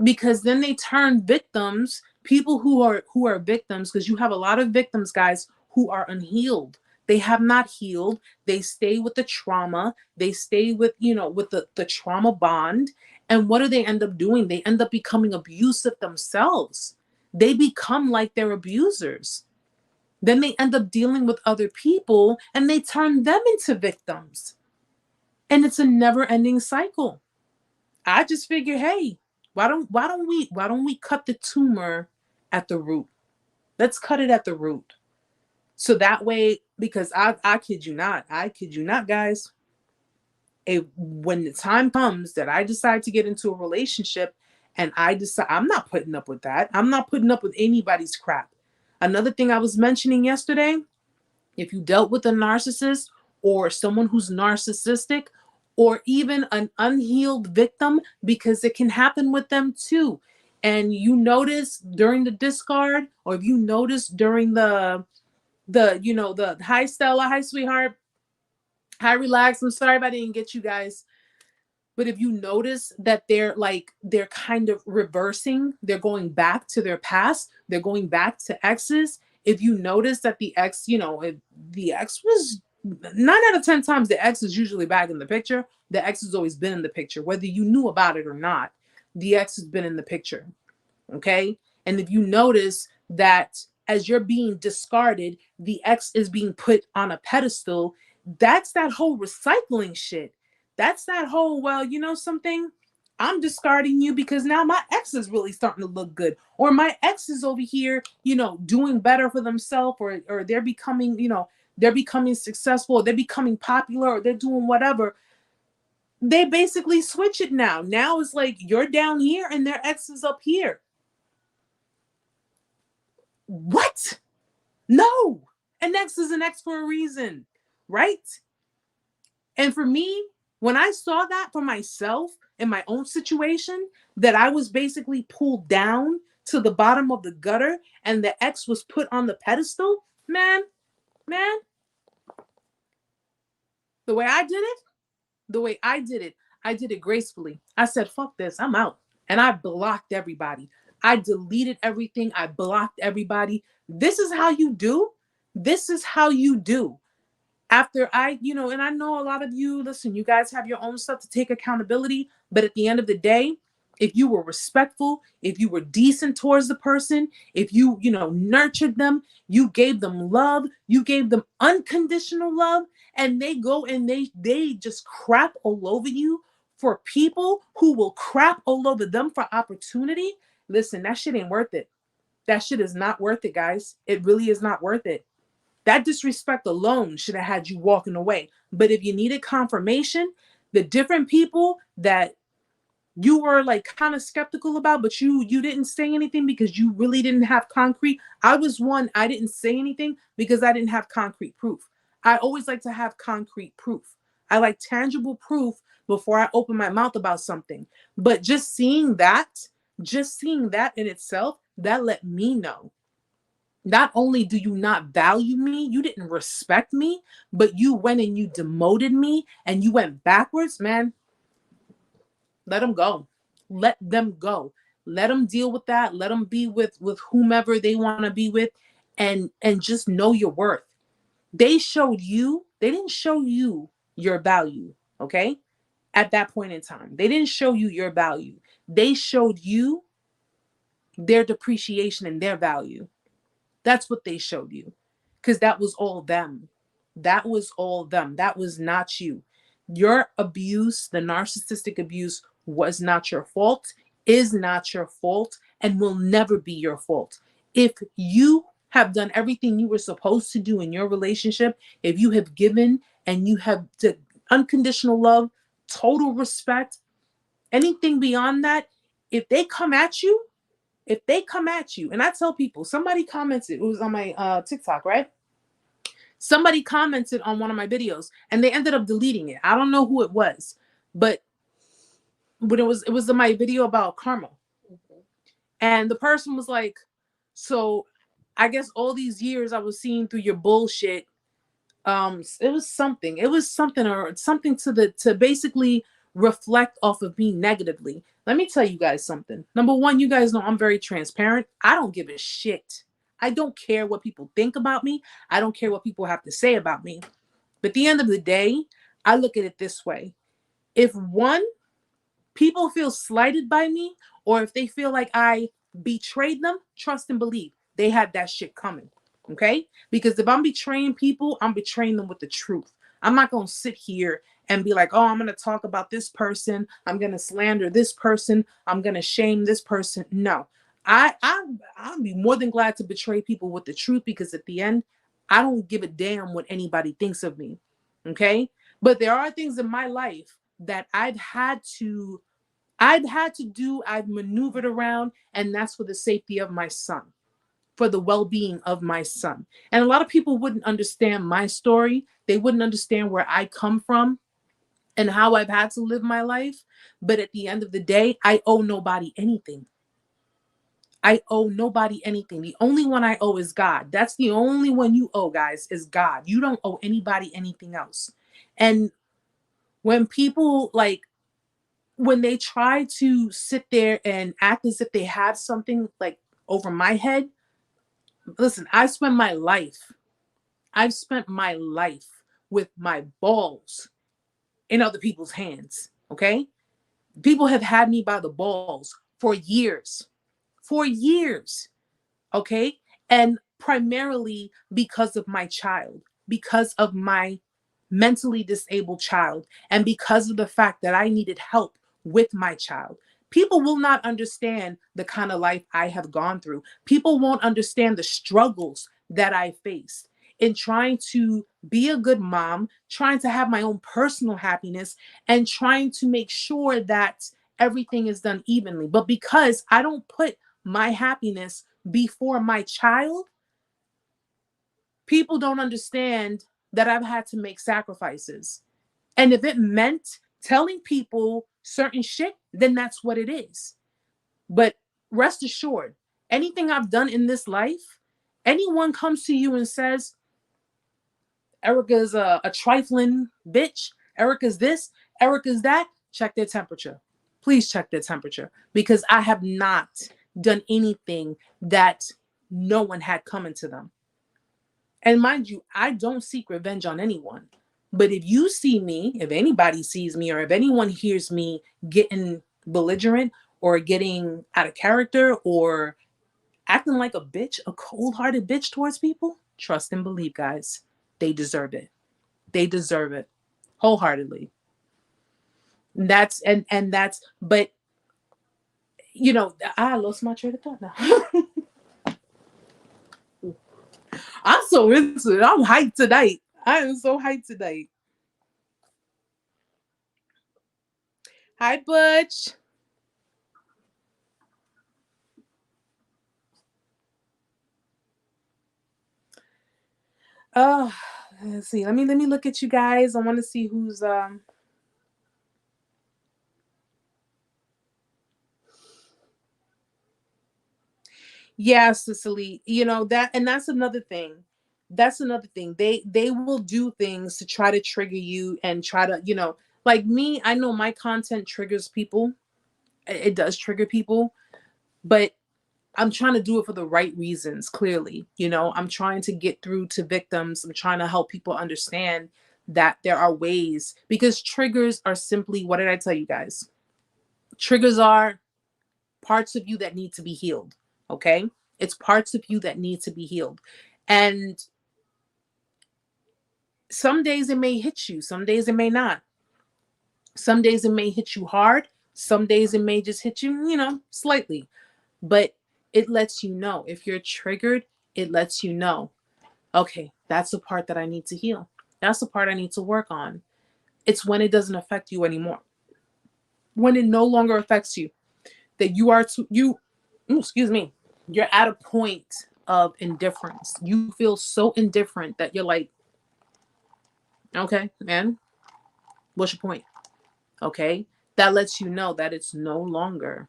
Because then they turn victims, people who are victims, because you have a lot of victims, guys, who are unhealed. They have not healed. They stay with the trauma. They stay with, with the trauma bond. And what do they end up doing? They end up becoming abusive themselves. They become like their abusers. Then they end up dealing with other people and they turn them into victims. And it's a never-ending cycle. I just figure, hey, why don't we cut the tumor at the root? Let's cut it at the root. So that way Because I kid you not, guys. When the time comes that I decide to get into a relationship and I decide I'm not putting up with that, I'm not putting up with anybody's crap. Another thing I was mentioning yesterday, if you dealt with a narcissist or someone who's narcissistic or even an unhealed victim, because it can happen with them too. And you notice during the discard, or if you notice during the hi Stella, hi sweetheart, hi relax. I'm sorry if I didn't get you guys. But if you notice that they're kind of reversing, they're going back to their past, they're going back to exes. If you notice that the ex, if the ex was 9 out of 10 times, the ex is usually back in the picture. The ex has always been in the picture, whether you knew about it or not. The ex has been in the picture. Okay. And if you notice that as you're being discarded, the ex is being put on a pedestal, that's that whole recycling shit. That's that whole, well, you know something? I'm discarding you because now my ex is really starting to look good. Or my ex is over here, doing better for themselves, or they're becoming, they're becoming successful, or they're becoming popular, or they're doing whatever. They basically switch it now. Now it's like you're down here and their ex is up here. What? No. An ex is an ex for a reason, right? And for me, when I saw that for myself in my own situation, that I was basically pulled down to the bottom of the gutter and the ex was put on the pedestal, man, the way I did it, I did it gracefully. I said, fuck this, I'm out. And I blocked everybody. I deleted everything. I blocked everybody. This is how you do. This is how you do. After and I know a lot of you, listen, you guys have your own stuff to take accountability. But at the end of the day, if you were respectful, if you were decent towards the person, if you, nurtured them, you gave them love, you gave them unconditional love, and they go and they just crap all over you for people who will crap all over them for opportunity. Listen, that shit ain't worth it. That shit is not worth it, guys. It really is not worth it. That disrespect alone should have had you walking away. But if you needed confirmation, the different people that you were like kind of skeptical about, but you didn't say anything because you really didn't have concrete. I was one, I didn't say anything because I didn't have concrete proof. I always like to have concrete proof. I like tangible proof before I open my mouth about something. But just seeing that in itself, that let me know. Not only do you not value me, you didn't respect me, but you went and you demoted me and you went backwards, man. Let them go. Let them go. Let them deal with that. Let them be with whomever they want to be with, and just know your worth. They didn't show you your value, okay? At that point in time, they didn't show you your value. They showed you their depreciation and their value. That's what they showed you, because that was all them. That was all them. That was not you. Your abuse, the narcissistic abuse, was not your fault, is not your fault, and will never be your fault. If you have done everything you were supposed to do in your relationship, if you have given and you have unconditional love, total respect, anything beyond that, if they come at you, and I tell people, somebody commented, it was on my TikTok, right? Somebody commented on one of my videos and they ended up deleting it. I don't know who it was, but when it was my video about karma. And the person was like, so I guess all these years I was seeing through your bullshit. It was something to basically reflect off of me negatively. Let me tell you guys something. Number one, you guys know I'm very transparent. I don't give a shit. I don't care what people think about me. I don't care what people have to say about me. But at the end of the day, I look at it this way. If people feel slighted by me, or if they feel like I betrayed them, trust and believe they had that shit coming. Okay? Because if I'm betraying people, I'm betraying them with the truth. I'm not going to sit here and be like, oh, I'm going to talk about this person. I'm going to slander this person. I'm going to shame this person. No, I'll be more than glad to betray people with the truth, because at the end, I don't give a damn what anybody thinks of me. Okay. But there are things in my life that I've had to do, I've maneuvered around, and that's for the safety of my son, for the well-being of my son. And a lot of people wouldn't understand my story. They wouldn't understand where I come from and how I've had to live my life. But at the end of the day, I owe nobody anything. I owe nobody anything. The only one I owe is God. That's the only one you owe, guys, is God. You don't owe anybody anything else. And when people when they try to sit there and act as if they have something like over my head, listen, I've spent my life with my balls in other people's hands. Okay. People have had me by the balls for years. For years. Okay. And primarily because of my child, because of my mentally disabled child, and because of the fact that I needed help with my child. People will not understand the kind of life I have gone through. People won't understand the struggles that I faced in trying to be a good mom, trying to have my own personal happiness, and trying to make sure that everything is done evenly. But because I don't put my happiness before my child, people don't understand that I've had to make sacrifices. And if it meant telling people certain shit, then that's what it is. But rest assured, anything I've done in this life, anyone comes to you and says, Erica's a trifling bitch, Erica's this, Erica's that, check their temperature. Please check their temperature, because I have not done anything that no one had coming to them. And mind you, I don't seek revenge on anyone. But if you see me, if anybody sees me, or if anyone hears me getting belligerent or getting out of character or acting like a bitch, a cold-hearted bitch towards people, trust and believe, guys, they deserve it. They deserve it wholeheartedly. That's but I lost my train of thought now. I'm so into it. I'm hyped tonight. I am so hyped tonight. Hi, Butch. Oh, let's see. Let me look at you guys. I want to see who's Yeah, Cicely. That's another thing. That's another thing. They will do things to try to trigger you and try to, like me, I know my content triggers people. It does trigger people, but I'm trying to do it for the right reasons, clearly. I'm trying to get through to victims. I'm trying to help people understand that there are ways, because triggers are simply, what did I tell you guys? Triggers are parts of you that need to be healed. Okay. It's parts of you that need to be healed. And some days it may hit you, some days it may not. Some days it may hit you hard. Some days it may just hit you, slightly. But it lets you know. If you're triggered, it lets you know, okay, that's the part that I need to heal. That's the part I need to work on. It's when it doesn't affect you anymore. When it no longer affects you, that excuse me, you're at a point of indifference. You feel so indifferent that you're like, okay, man, what's your point? Okay. That lets you know that it's no longer,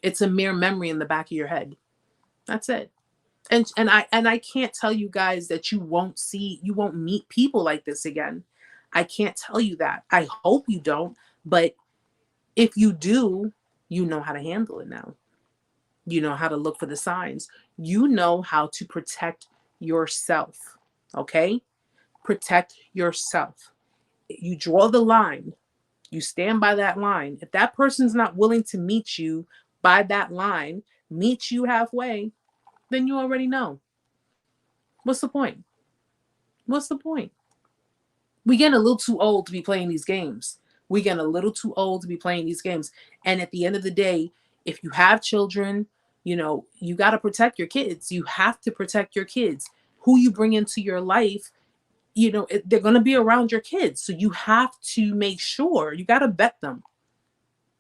it's a mere memory in the back of your head. That's it. And I can't tell you guys that you won't meet people like this again. I can't tell you that. I hope you don't, but if you do, you know how to handle it now. You know how to look for the signs. You know how to protect yourself. Okay? Protect yourself. You draw the line. You stand by that line. If that person's not willing to meet you by that line, meet you halfway, then you already know. What's the point? What's the point? We get a little too old to be playing these games. We get a little too old to be playing these games. And at the end of the day, if you have children, you got to protect your kids. You have to protect your kids. who you bring into your life, they're going to be around your kids. So you have to make sure you got to vet them.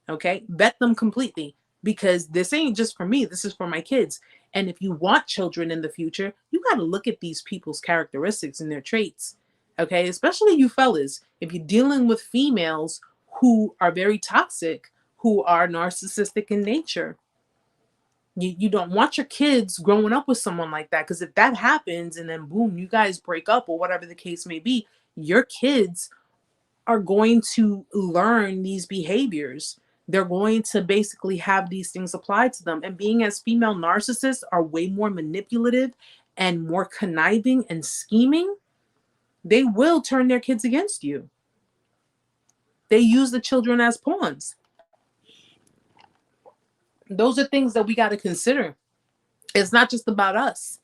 Okay. Vet them completely, because this ain't just for me. This is for my kids. And if you want children in the future, you got to look at these people's characteristics and their traits. Okay. Especially you fellas, if you're dealing with females who are very toxic, who are narcissistic in nature, you don't want your kids growing up with someone like that, because if that happens and then boom, you guys break up or whatever the case may be, your kids are going to learn these behaviors. They're going to basically have these things applied to them. And being as female narcissists are way more manipulative and more conniving and scheming, they will turn their kids against you. They use the children as pawns. Those are things that we got to consider. It's not just about us.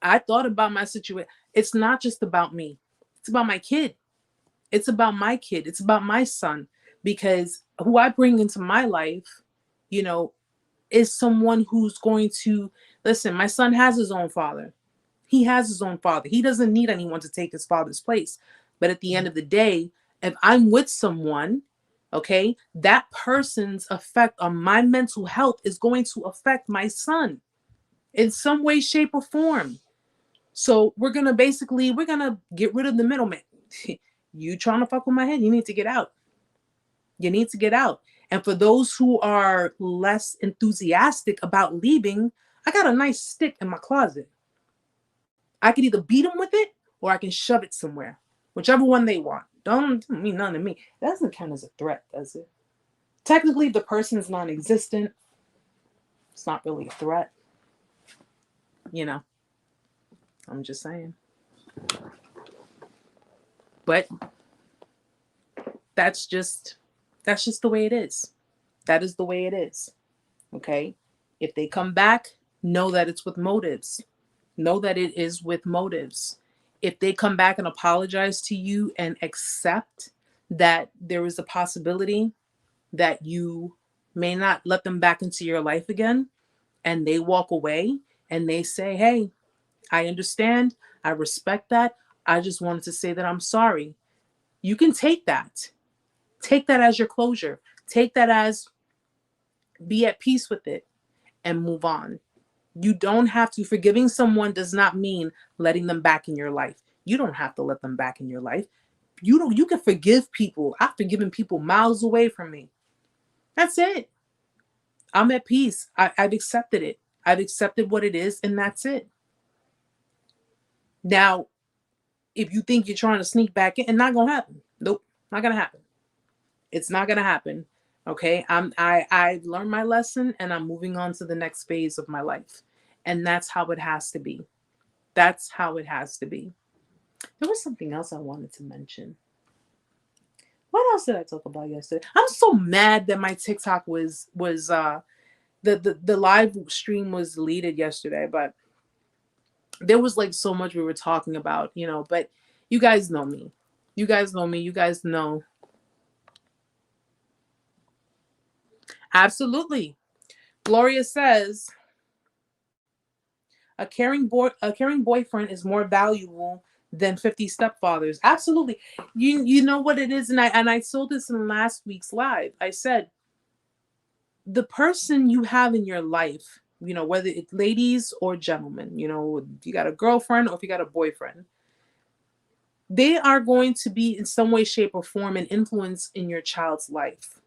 I thought about my situation. It's not just about me. It's about my kid. It's about my kid. It's about my son, because who I bring into my life, is someone who's going to listen. My son has his own father. He has his own father. He doesn't need anyone to take his father's place. But at the end of the day, if I'm with someone, okay, that person's effect on my mental health is going to affect my son in some way, shape, or form. So we're going to get rid of the middleman. You trying to fuck with my head, you need to get out. You need to get out. And for those who are less enthusiastic about leaving, I got a nice stick in my closet. I could either beat them with it or I can shove it somewhere, whichever one they want. Don't mean none to me. That doesn't count as a threat, does it? Technically, if the person is non-existent, it's not really a threat. I'm just saying. But that's just the way it is. That is the way it is. Okay? If they come back, know that it's with motives. Know that it is with motives. If they come back and apologize to you and accept that there is a possibility that you may not let them back into your life again, and they walk away and they say, hey, I understand, I respect that, I just wanted to say that I'm sorry. You can take that. Take that as your closure. Take that as be at peace with it and move on. You don't have to. Forgiving someone does not mean letting them back in your life. You don't have to let them back in your life. You can forgive people. I've forgiven people miles away from me. That's it. I'm at peace. I've accepted it. I've accepted what it is, and that's it. Now, if you think you're trying to sneak back in, it's not gonna happen. Nope, not gonna happen. It's not gonna happen. Okay, I've learned my lesson, and I'm moving on to the next phase of my life, and that's how it has to be. That's how it has to be. There was something else I wanted to mention. What else did I talk about yesterday? I'm so mad that my TikTok was the live stream was deleted yesterday, but there was like so much we were talking about, but you guys know me. You guys know me. You guys know. Absolutely. Gloria says, a caring boyfriend is more valuable than 50 stepfathers. Absolutely. You know what it is, and I told this in last week's live. I said, the person you have in your life, whether it's ladies or gentlemen, if you got a girlfriend or if you got a boyfriend, they are going to be in some way, shape, or form an influence in your child's life.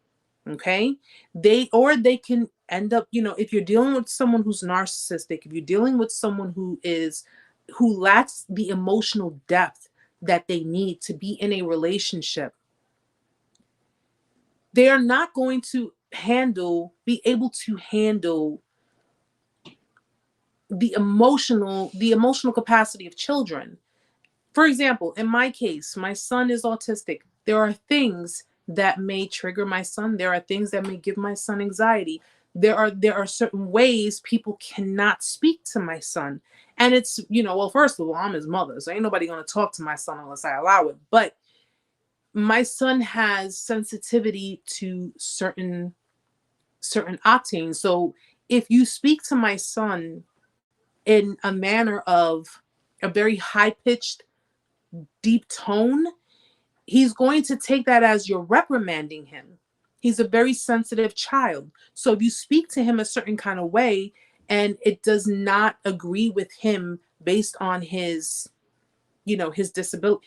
Okay? They can end up, if you're dealing with someone who's narcissistic, if you're dealing with someone who lacks the emotional depth that they need to be in a relationship, they are not going to be able to handle the emotional capacity of children. For example, in my case, my son is autistic. There are things that may trigger my son. There are things that may give my son anxiety. There are certain ways people cannot speak to my son. And it's, well, first of all, I'm his mother, so ain't nobody going to talk to my son unless I allow it. But my son has sensitivity to certain octanes. So if you speak to my son in a manner of a very high-pitched, deep tone, he's going to take that as you're reprimanding him. He's a very sensitive child. So if you speak to him a certain kind of way and it does not agree with him based on his, his disability,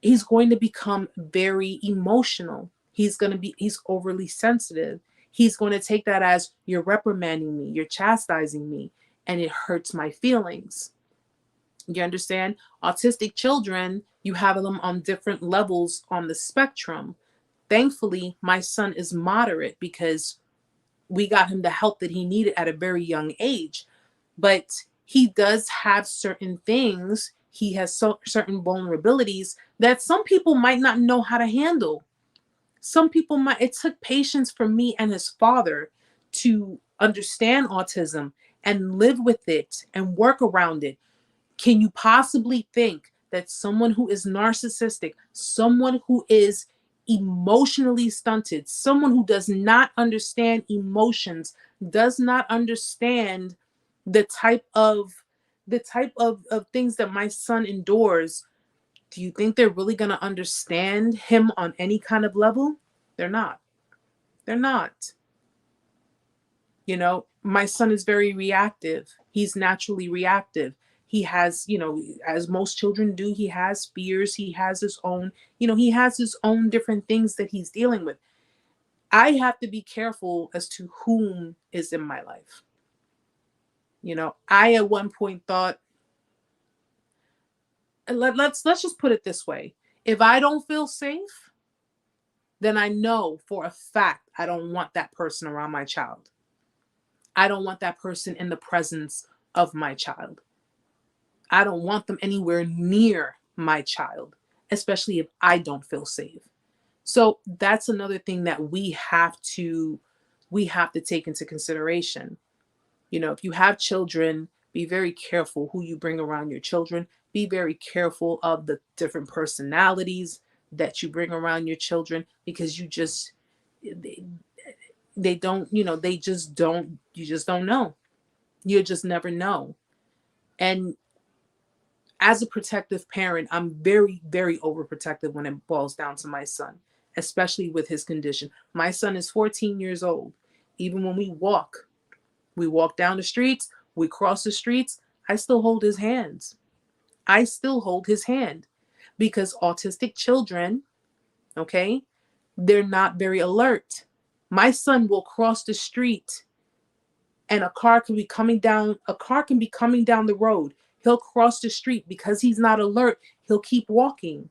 he's going to become very emotional. He's overly sensitive. He's going to take that as you're reprimanding me, you're chastising me, and it hurts my feelings. You understand? Autistic children, you have them on different levels on the spectrum. Thankfully, my son is moderate because we got him the help that he needed at a very young age. But he does have certain things. He has certain vulnerabilities that some people might not know how to handle. Some people might. It took patience for me and his father to understand autism and live with it and work around it. Can you possibly think that someone who is narcissistic, someone who is emotionally stunted, someone who does not understand emotions, does not understand the type of things that my son endures, do you think they're really going to understand him on any kind of level? They're not. They're not. My son is very reactive. He's naturally reactive. He has, as most children do, he has fears. He has his own, different things that he's dealing with. I have to be careful as to whom is in my life. I at one point thought, let's just put it this way. If I don't feel safe, then I know for a fact I don't want that person around my child. I don't want that person in the presence of my child. I don't want them anywhere near my child, especially if I don't feel safe. So that's another thing that we have to take into consideration. If you have children, be very careful who you bring around your children. Be very careful of the different personalities that you bring around your children, because you just they don't, they just don't, you just don't know. You just never know. And as a protective parent, I'm very, very overprotective when it boils down to my son, especially with his condition. My son is 14 years old. Even when we walk down the streets, we cross the streets, I still hold his hands. I still hold his hand, because autistic children, okay, they're not very alert. My son will cross the street and a car can be coming down the road. He'll cross the street because he's not alert. He'll keep walking.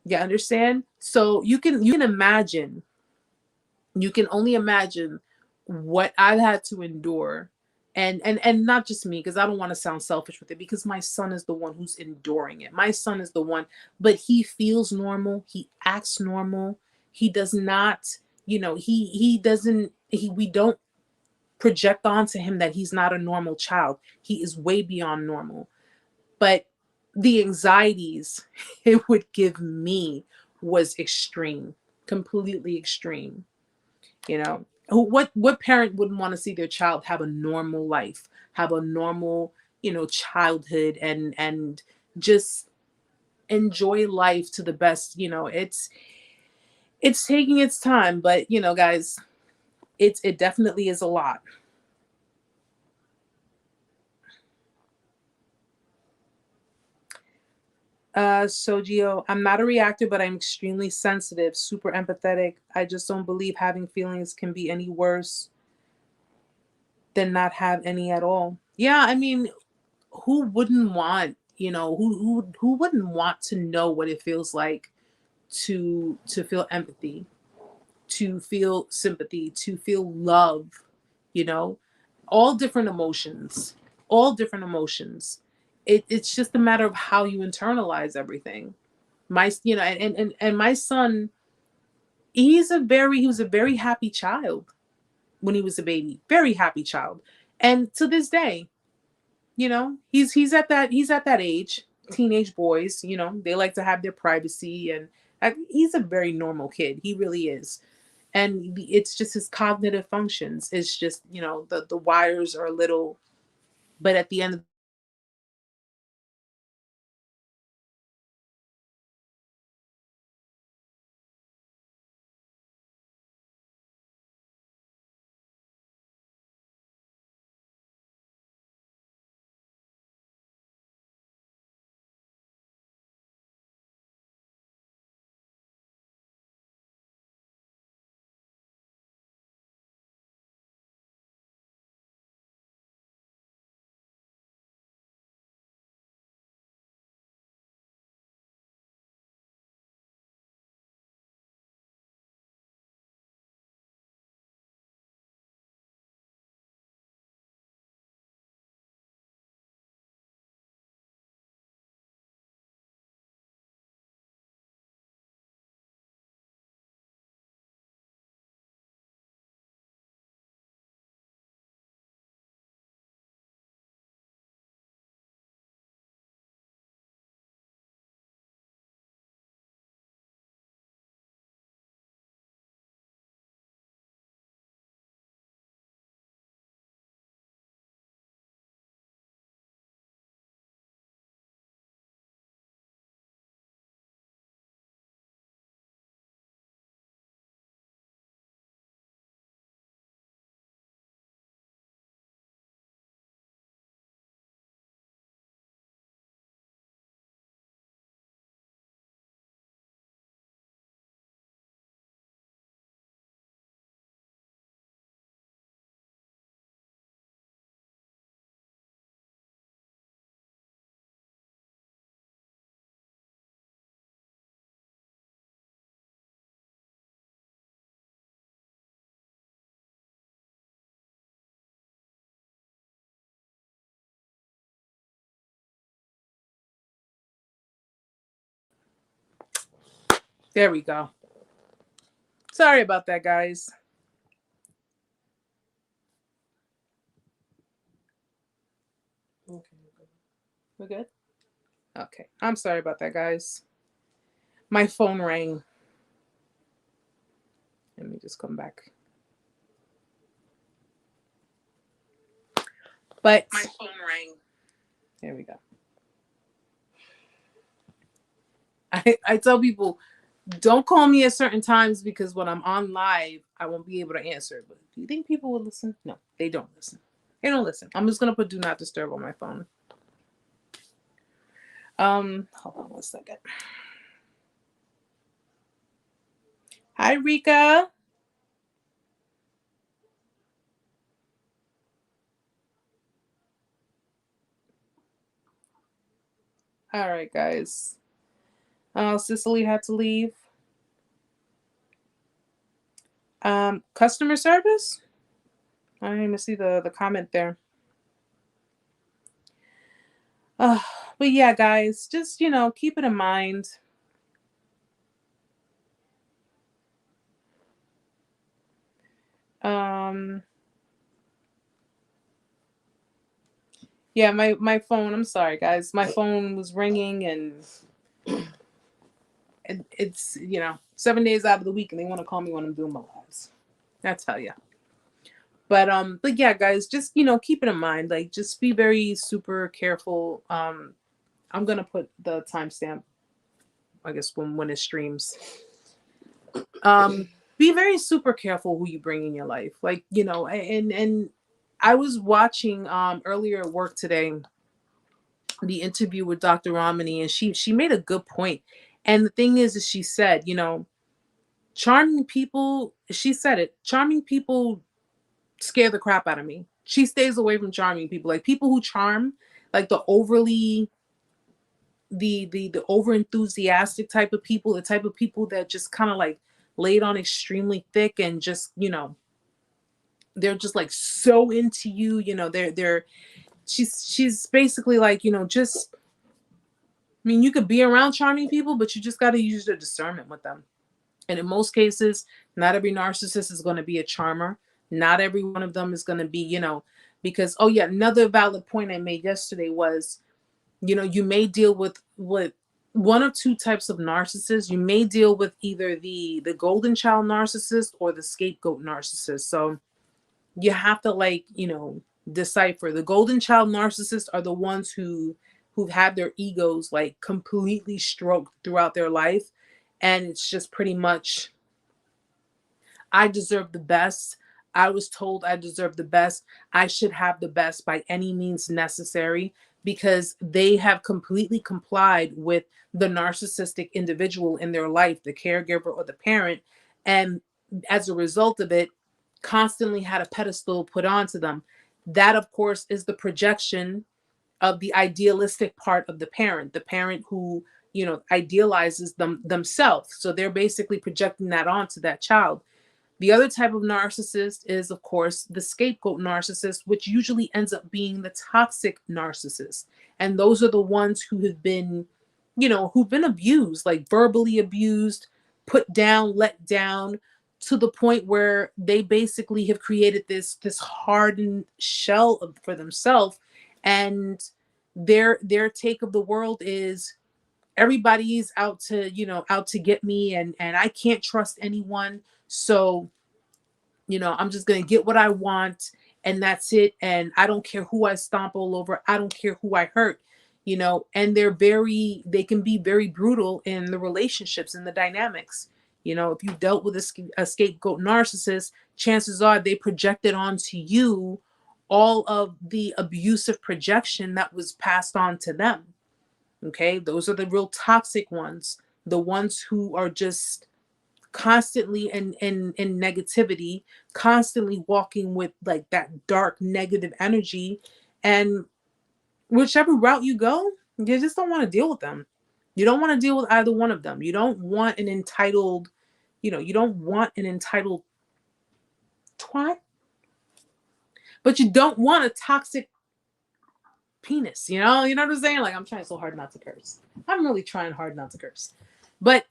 You understand? So you can imagine, you can only imagine what I've had to endure. And not just me, because I don't want to sound selfish with it, because my son is the one who's enduring it. My son is the one, but he feels normal. He acts normal. He does not, we don't project onto him that he's not a normal child. He is way beyond normal. But the anxieties it would give me was extreme, completely extreme. What parent wouldn't want to see their child have a normal life, have a normal, childhood, and just enjoy life to the best. It's taking its time, but guys, it definitely is a lot. So Gio, I'm not a reactor, but I'm extremely sensitive, super empathetic. I just don't believe having feelings can be any worse than not have any at all. Yeah, I mean, who wouldn't want, who wouldn't want to know what it feels like to feel empathy, to feel sympathy, to feel love, all different emotions, all different emotions. It's just a matter of how you internalize everything. And my son, he was a very happy child when he was a baby, very happy child. And to this day, he's at that age, teenage boys, they like to have their privacy, and he's a very normal kid. He really is. And it's just his cognitive functions. It's just, the wires are a little, but at the end of There we go. Sorry about that, guys. Okay. We're good? Okay. I'm sorry about that, guys. My phone rang. Let me just come back. But my phone rang. There we go. I tell people, don't call me at certain times because when I'm on live, I won't be able to answer. But do you think people will listen? No, they don't listen. They don't listen. I'm just gonna put do not disturb on my phone. Hold on 1 second. Hi, Rika. All right, guys. Cicely had to leave. Customer service? I didn't even see the comment there. But yeah, guys, just, keep it in mind. Yeah, my phone, I'm sorry, guys. My phone was ringing and it's, 7 days out of the week and they want to call me when I'm doing my lives. I tell you. But yeah, guys, just, keep it in mind. Like, just be very super careful. I'm gonna put the timestamp, I guess, when it streams. Be very super careful who you bring in your life. Like, and I was watching earlier at work today the interview with Dr. Romani, and she made a good point. And the thing is she said, charming people, she said it, charming people scare the crap out of me. She stays away from charming people. Like people who charm, like the overly the over enthusiastic type of people, the type of people that just kind of like laid on extremely thick and just, they're just like so into you, they're she's basically like, just I mean, you could be around charming people, but you just got to use your discernment with them. And in most cases, not every narcissist is going to be a charmer. Not every one of them is going to be, because, oh yeah, another valid point I made yesterday was, you may deal with one of two types of narcissists. You may deal with either the golden child narcissist or the scapegoat narcissist. So you have to decipher. The golden child narcissists are the ones who've had their egos like completely stroked throughout their life, and it's just pretty much, I deserve the best. I was told I deserve the best. I should have the best by any means necessary, because they have completely complied with the narcissistic individual in their life, the caregiver or the parent. And as a result of it, constantly had a pedestal put onto them. That, of course, is the projection of the idealistic part of the parent who, idealizes themselves. So they're basically projecting that onto that child. The other type of narcissist is, of course, the scapegoat narcissist, which usually ends up being the toxic narcissist. And those are the ones who have been, who've been abused, like verbally abused, put down, let down, to the point where they basically have created this hardened shell for themselves. And their take of the world is everybody's out to, out to get me, and I can't trust anyone. So, I'm just going to get what I want, and that's it. And I don't care who I stomp all over. I don't care who I hurt, and they can be very brutal in the relationships and the dynamics. If you dealt with a scapegoat narcissist, chances are they projected onto you all of the abusive projection that was passed on to them. Okay. Those are the real toxic ones. The ones who are just constantly in negativity, constantly walking with like that dark negative energy. And whichever route you go, you just don't want to deal with them. You don't want to deal with either one of them. You don't want an entitled, you don't want an entitled twat, but you don't want a toxic penis, you know what I'm saying? Like, I'm trying so hard not to curse. I'm really trying hard not to curse. But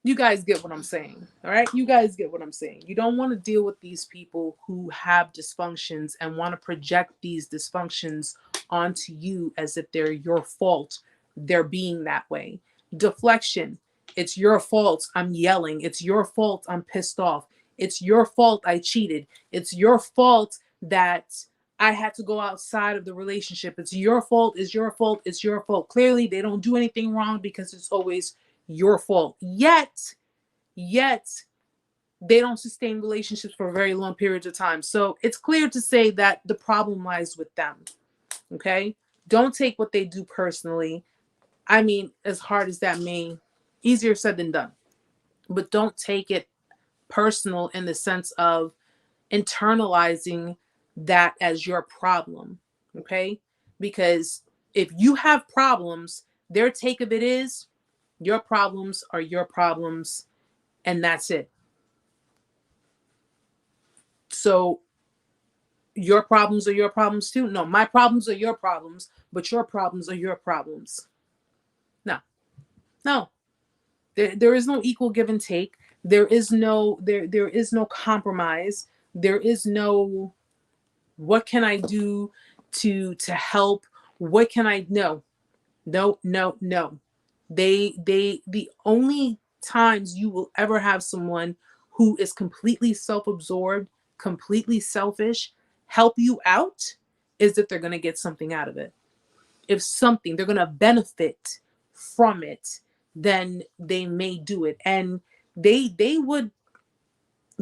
You guys get what I'm saying. All right. You guys get what I'm saying. You don't want to deal with these people who have dysfunctions and want to project these dysfunctions onto you as if they're your fault. They're being that way. Deflection. It's your fault. I'm yelling. It's your fault. I'm pissed off. It's your fault. I cheated. It's your fault that I had to go outside of the relationship. It's your fault. It's your fault. It's your fault. Clearly, they don't do anything wrong because it's always your fault. Yet they don't sustain relationships for very long periods of time. So it's clear to say that the problem lies with them. Okay? Don't take what they do personally. I mean, as hard as that may, easier said than done. But don't take it personal in the sense of internalizing that as your problem. Okay? Because if you have problems, their take of it is your problems are your problems, and that's it. So your problems are your problems too. No, my problems are your problems, but your problems are your problems. No, no. There is no equal give and take. There is no compromise. There is no what can I do to help? What can I no. No, no, no. The only times you will ever have someone who is completely self-absorbed, completely selfish, help you out is if they're going to get something out of it. If something, they're going to benefit from it, then they may do it. And they would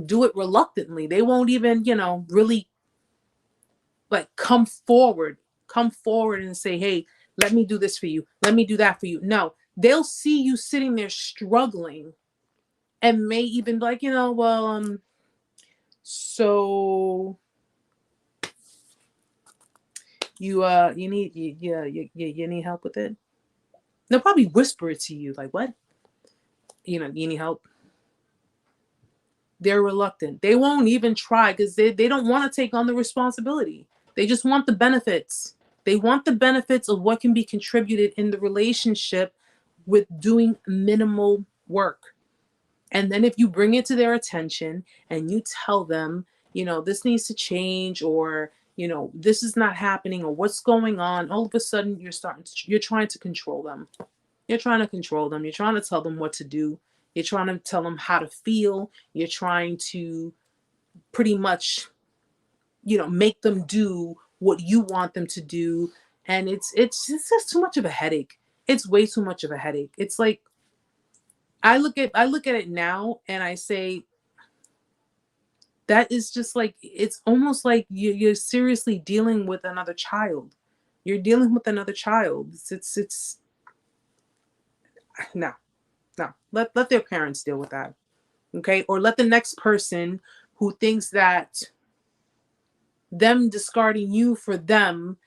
do it reluctantly. They won't even, really like come forward and say, hey, let me do this for you, let me do that for you. No, they'll see you sitting there struggling and may even be like, well, so you need help with it. They'll probably whisper it to you like, what, you need help. They're reluctant. They won't even try because they don't want to take on the responsibility. They just want the benefits. They want the benefits of what can be contributed in the relationship with doing minimal work. And then if you bring it to their attention and you tell them, this needs to change, or, this is not happening, or what's going on, all of a sudden you're trying to control them. You're trying to control them. You're trying to tell them what to do. You're trying to tell them how to feel. You're trying to pretty much, make them do what you want them to do. And it's just too much of a headache. It's way too much of a headache. It's like, I look at it now and I say, that is just like, it's almost like you're seriously dealing with another child. You're dealing with another child. It's no. Let their parents deal with that. Okay? Or let the next person who thinks that them discarding you for them,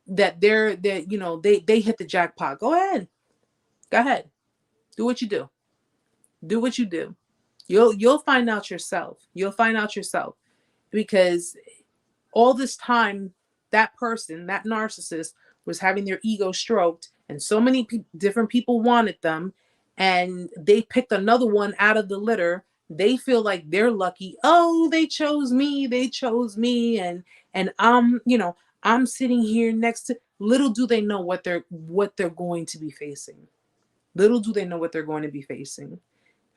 that they hit the jackpot. Go ahead. Do what you do. Do what you do. You'll find out yourself. You'll find out yourself, because all this time that person, that narcissist, was having their ego stroked, and so many different people wanted them, and they picked another one out of the litter. They feel like they're lucky. Oh, they chose me. And I'm sitting here next to. Little do they know what they're going to be facing. Little do they know what they're going to be facing.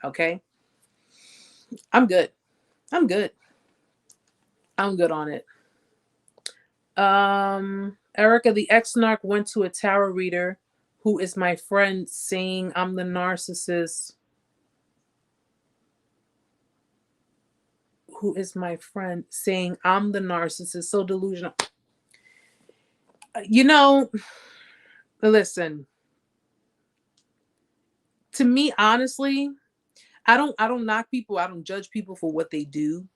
Okay. I'm good. I'm good. I'm good on it. Erica, the ex-narc, went to a tarot reader who is my friend saying I'm the narcissist. Who is my friend saying I'm the narcissist. So delusional. Listen. To me, honestly, I don't knock people. I don't judge people for what they do.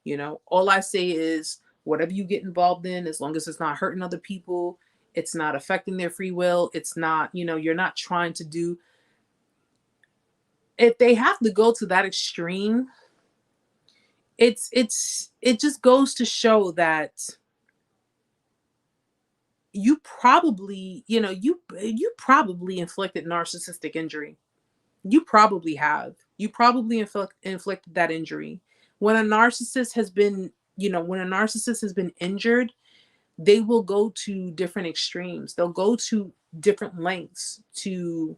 All I say is whatever you get involved in, as long as it's not hurting other people, it's not affecting their free will, it's not, you're not trying to do. If they have to go to that extreme, it just goes to show that you probably, you probably inflicted narcissistic injury. You probably have. You probably inflicted that injury. When a narcissist has been, when a narcissist has been injured, they will go to different extremes. They'll go to different lengths to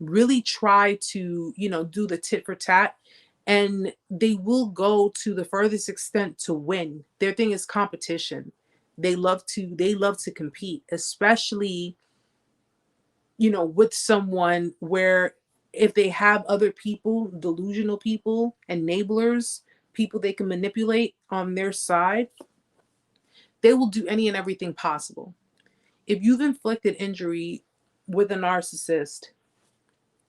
really try to, do the tit for tat. And they will go to the furthest extent to win. Their thing is competition. They love to compete, especially, with someone where if they have other people, delusional people, enablers, people they can manipulate on their side, they will do any and everything possible. If you've inflicted injury with a narcissist,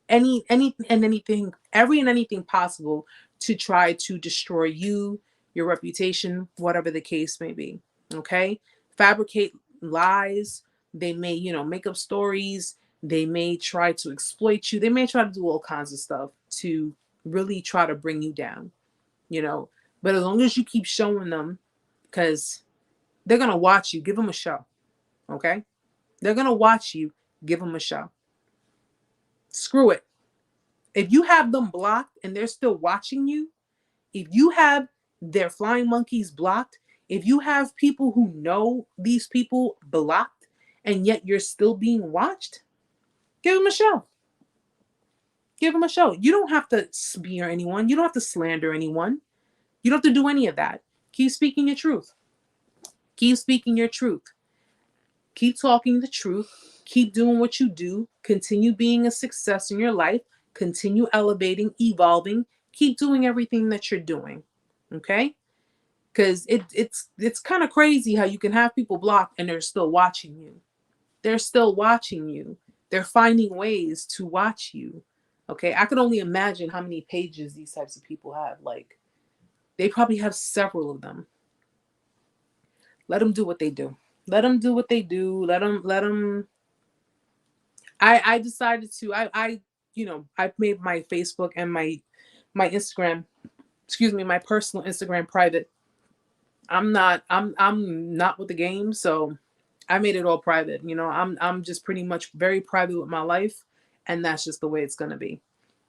every and anything possible to try to destroy you, your reputation, whatever the case may be. Okay? Fabricate lies. They may, make up stories. They may try to exploit you. They may try to do all kinds of stuff to really try to bring you down, you know. But as long as you keep showing them, because they're going to watch you, give them a show. Okay? They're going to watch you, give them a show. Screw it. If you have them blocked and they're still watching you, if you have their flying monkeys blocked, if you have people who know these people blocked and yet you're still being watched, give them a show. Give them a show. You don't have to smear anyone. You don't have to slander anyone. You don't have to do any of that. Keep speaking your truth. Keep speaking your truth. Keep talking the truth. Keep doing what you do. Continue being a success in your life. Continue elevating, evolving. Keep doing everything that you're doing. Okay? Because it's kind of crazy how you can have people blocked and they're still watching you. They're still watching you. They're finding ways to watch you. Okay? I could only imagine how many pages these types of people have. Like, they probably have several of them. Let them do what they do. Let them do what they do. Let them. I decided to, I made my Facebook and my Instagram, my personal Instagram private. I'm not with the game, so I made it all private. I'm just pretty much very private with my life, and that's just the way it's gonna be.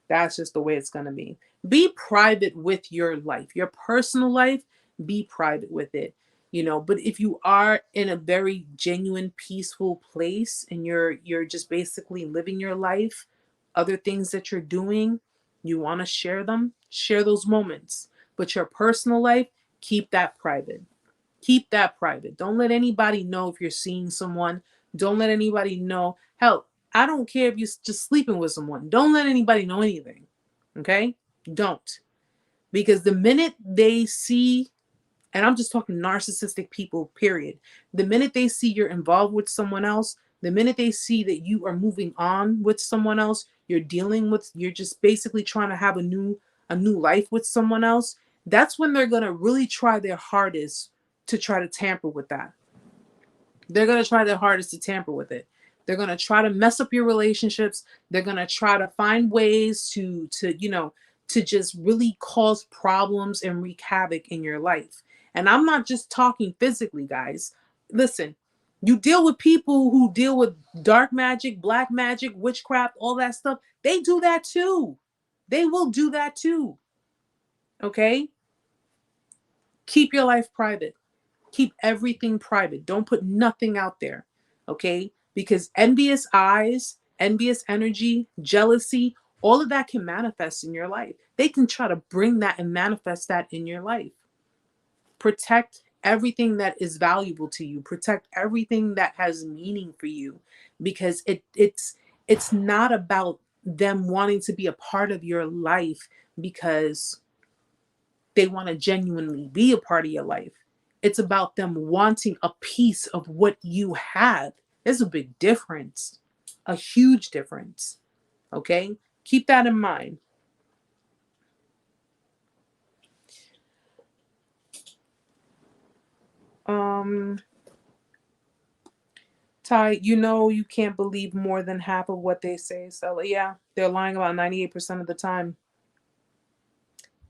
That's just the way it's gonna be. Be private with your life, your personal life. Be private with it. But if you are in a very genuine, peaceful place and you're just basically living your life, other things that you're doing, you want to share them, share those moments. But your personal life, keep that private. Keep that private. Don't let anybody know if you're seeing someone. Don't let anybody know. Hell, I don't care if you're just sleeping with someone. Don't let anybody know anything. Okay? Don't. Because the minute they see, and I'm just talking narcissistic people, period. The minute they see you're involved with someone else, the minute they see that you are moving on with someone else, you're just basically trying to have a new life with someone else, that's when they're going to really try their hardest to try to tamper with that. They're going to try their hardest to tamper with it. They're going to try to mess up your relationships. They're going to try to find ways to just really cause problems and wreak havoc in your life. And I'm not just talking physically, guys. Listen, you deal with people who deal with dark magic, black magic, witchcraft, all that stuff. They do that too. They will do that too. Okay? Keep your life private. Keep everything private. Don't put nothing out there. Okay? Because envious eyes, envious energy, jealousy, all of that can manifest in your life. They can try to bring that and manifest that in your life. Protect everything that is valuable to you. Protect everything that has meaning for you, because it's not about them wanting to be a part of your life because they want to genuinely be a part of your life. It's about them wanting a piece of what you have. There's a big difference, a huge difference. Okay? Keep that in mind. Ty, you can't believe more than half of what they say. So yeah, they're lying about 98% of the time.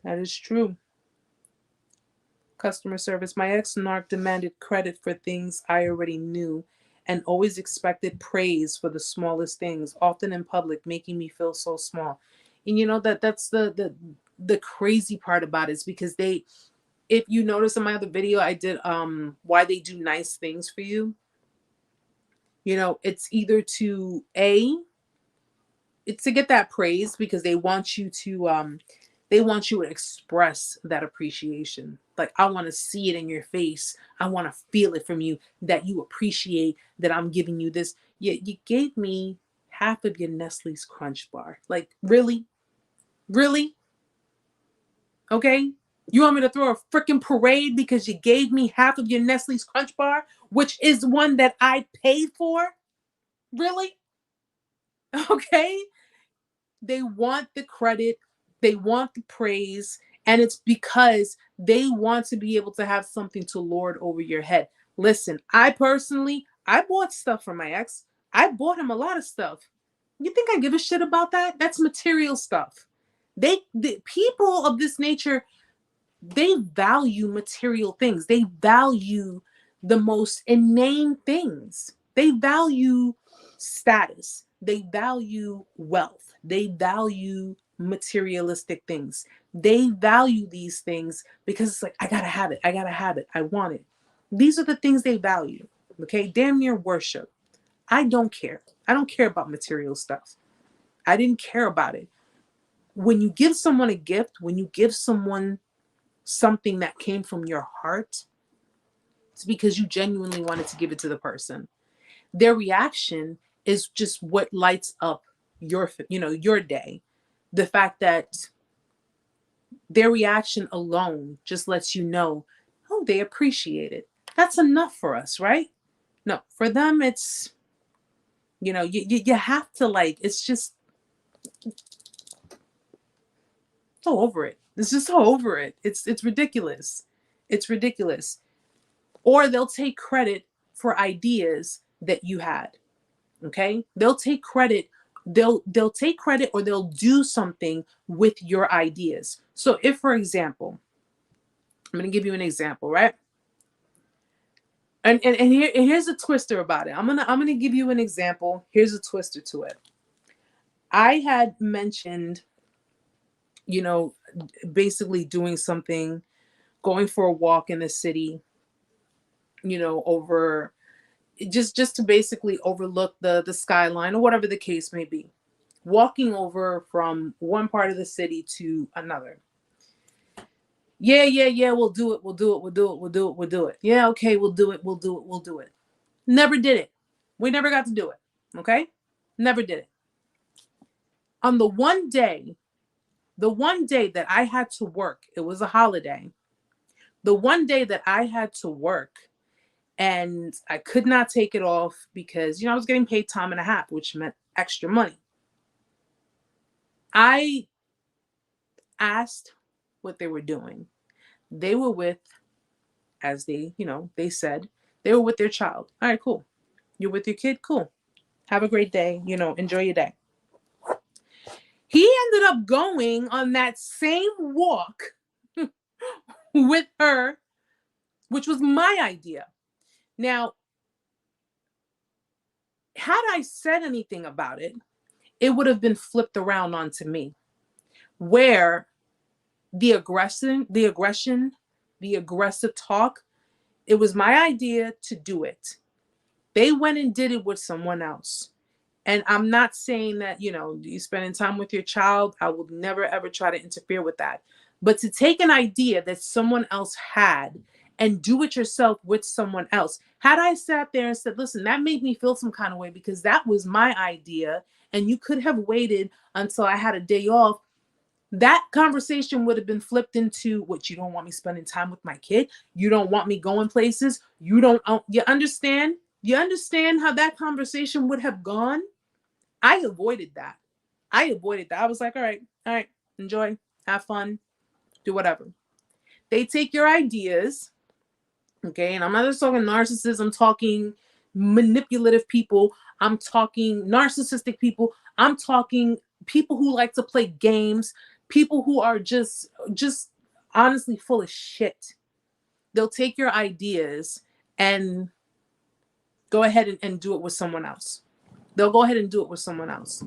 That is true. Customer service. My ex-narc demanded credit for things I already knew and always expected praise for the smallest things, often in public, making me feel so small. And that's the crazy part about it, is because if you notice in my other video I did why they do nice things for you, it's either it's to get that praise, because they want you to express that appreciation. Like, I want to see it in your face. I want to feel it from you, that you appreciate that I'm giving you this. You gave me half of your Nestle's Crunch bar. Like, really? Really? Okay? You want me to throw a freaking parade because you gave me half of your Nestle's Crunch bar, which is one that I paid for? Really? Okay? They want the credit, they want the praise, and it's because they want to be able to have something to lord over your head. Listen, I bought stuff from my ex. I bought him a lot of stuff. You think I give a shit about that? That's material stuff. The people of this nature, they value material things. They value the most inane things. They value status. They value wealth. They value materialistic things. They value these things because it's like, I gotta have it. I gotta have it. I want it. These are the things they value. Okay. Damn near worship. I don't care. I don't care about material stuff. I didn't care about it. When you give someone a gift, when you give someone something that came from your heart, it's because you genuinely wanted to give it to the person. Their reaction is just what lights up your day. The fact that their reaction alone just lets you know, oh, they appreciate it. That's enough for us, right? No, for them, it's, you have to, like, it's just so over it. It's just so over it. It's ridiculous. It's ridiculous. Or they'll take credit for ideas that you had. Okay? They'll take credit. They'll take credit, or they'll do something with your ideas. So if, for example, I'm going to give you an example, right? And here's a twister about it. I'm gonna give you an example. Here's a twister to it. I had mentioned, basically doing something, going for a walk in the city, over just to basically overlook the skyline, or whatever the case may be. Walking over from one part of the city to another. Yeah, we'll do it. Yeah, okay, we'll do it. Never did it. We never got to do it. Okay? Never did it. On the one day that I had to work, it was a holiday. The one day that I had to work, and I could not take it off because, I was getting paid time and a half, which meant extra money. I asked what they were doing. They were with, as they said, they were with their child. All right, cool. You're with your kid? Cool. Have a great day. Enjoy your day. He ended up going on that same walk with her, which was my idea. Now, had I said anything about it, it would have been flipped around onto me, where the aggressive talk, it was my idea to do it. They went and did it with someone else. And I'm not saying that, you spending time with your child, I will never, ever try to interfere with that. But to take an idea that someone else had and do it yourself with someone else. Had I sat there and said, listen, that made me feel some kind of way because that was my idea, and you could have waited until I had a day off, that conversation would have been flipped into, what, you don't want me spending time with my kid? You don't want me going places? You understand? You understand how that conversation would have gone? I avoided that. I was like, all right, enjoy, have fun, do whatever. They take your ideas, okay? And I'm not just talking narcissists, I'm talking manipulative people, I'm talking narcissistic people, I'm talking people who like to play games, people who are just honestly full of shit. They'll take your ideas and go ahead and do it with someone else. They'll go ahead and do it with someone else.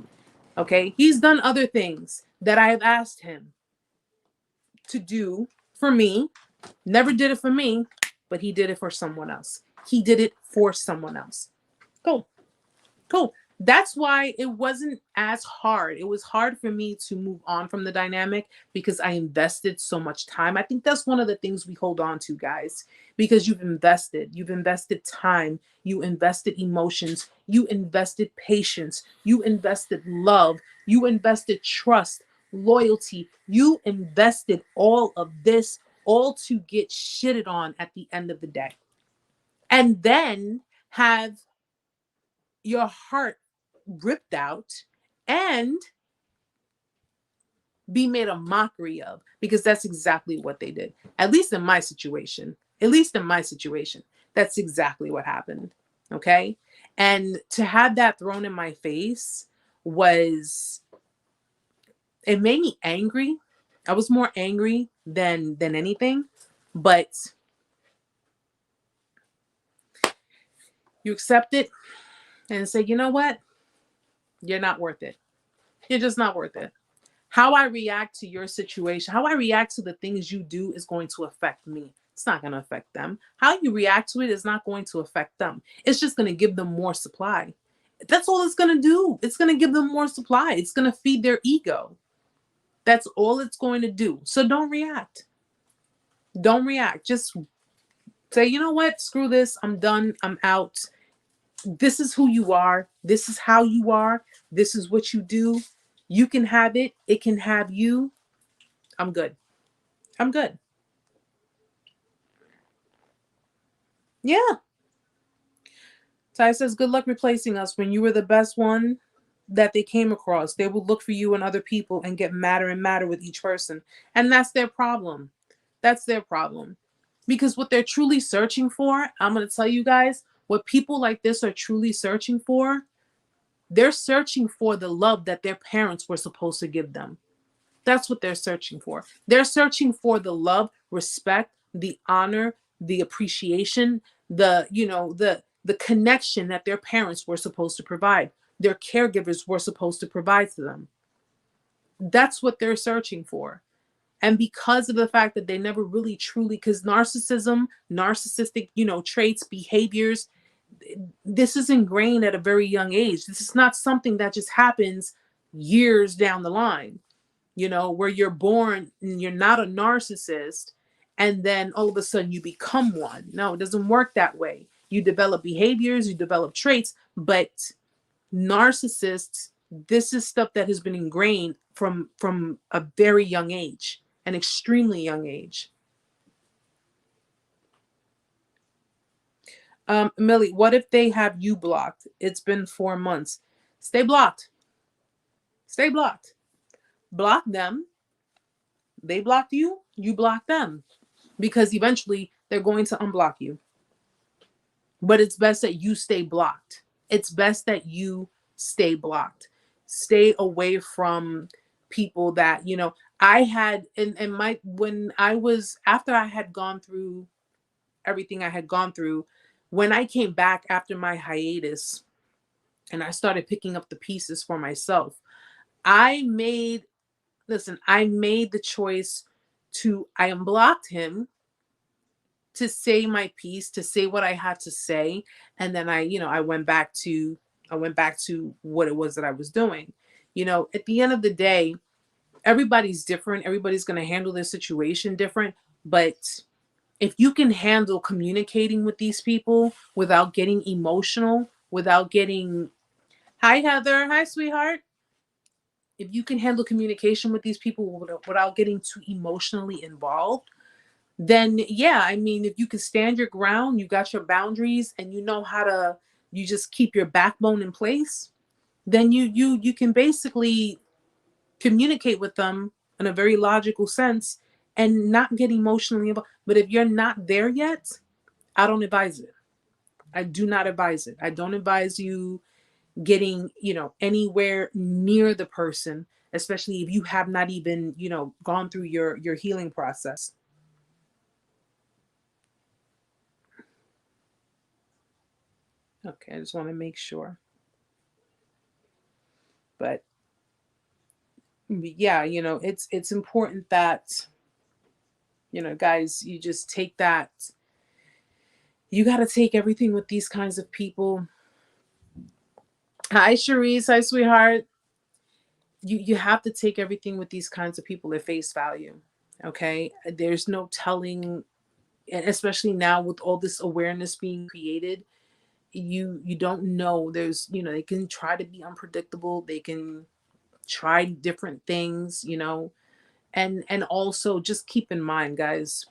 Okay? He's done other things that I have asked him to do for me. Never did it for me, but he did it for someone else. He did it for someone else. Cool. Cool. That's why it wasn't as hard. It was hard for me to move on from the dynamic because I invested so much time. I think that's one of the things we hold on to, guys, because you've invested. You've invested time. You invested emotions. You invested patience. You invested love. You invested trust, loyalty. You invested all of this, all to get shitted on at the end of the day. And then have your heart ripped out and be made a mockery of, because that's exactly what they did. At least in my situation. At least in my situation. That's exactly what happened. Okay? And to have that thrown in my face was, it made me angry. I was more angry than anything, but you accept it and say, you know what? You're not worth it. You're just not worth it. How I react to your situation, how I react to the things you do is going to affect me. It's not going to affect them. How you react to it is not going to affect them. It's just going to give them more supply. That's all it's going to do. It's going to give them more supply. It's going to feed their ego. That's all it's going to do. So don't react. Don't react. Just say, you know what? Screw this. I'm done. I'm out. This is who you are. This is how you are. This is what you do. You can have it. It can have you. I'm good. I'm good. Yeah. Ty says, good luck replacing us. When you were the best one that they came across, they will look for you and other people and get madder and madder with each person. And that's their problem. That's their problem. Because what they're truly searching for, I'm going to tell you guys, what people like this are truly searching for, they're searching for the love that their parents were supposed to give them. That's what they're searching for. They're searching for the love, respect, the honor, the appreciation, the connection that their parents were supposed to provide. Their caregivers were supposed to provide to them. That's what they're searching for. And because of the fact that they never really truly, because narcissism, narcissistic, traits, behaviors, this is ingrained at a very young age. This is not something that just happens years down the line. Where you're born and you're not a narcissist and then all of a sudden you become one. No, it doesn't work that way. You develop behaviors, you develop traits, but narcissists, this is stuff that has been ingrained from a very young age, an extremely young age. Millie, what if they have you blocked? It's been 4 months. Stay blocked. Stay blocked. Block them. They blocked you, you block them. Because eventually they're going to unblock you. But it's best that you stay blocked. It's best that you stay blocked. Stay away from people that, I had in my, when I was, after I had gone through everything I had gone through, when I came back after my hiatus and I started picking up the pieces for myself, I made the choice I unblocked him to say my piece, to say what I had to say. And then I went back to what it was that I was doing. At the end of the day, everybody's different. Everybody's going to handle their situation different. But if you can handle communicating with these people without getting emotional, without getting, hi, Heather. Hi, sweetheart. If you can handle communication with these people without getting too emotionally involved, then yeah, if you can stand your ground, you got your boundaries, and you know how to, you just keep your backbone in place, then you can basically communicate with them in a very logical sense and not get emotionally involved. But if you're not there yet, I don't advise it. I do not advise it. I don't advise you getting, anywhere near the person, especially if you have not even, gone through your healing process. Okay, I just want to make sure. But Yeah, it's important that, guys, you just take that. You got to take everything with these kinds of people. Hi, Cherise. Hi, sweetheart. You have to take everything with these kinds of people at face value. Okay, there's no telling, and especially now with all this awareness being created, you don't know. There's, they can try to be unpredictable. They can try different things, and also just keep in mind, guys,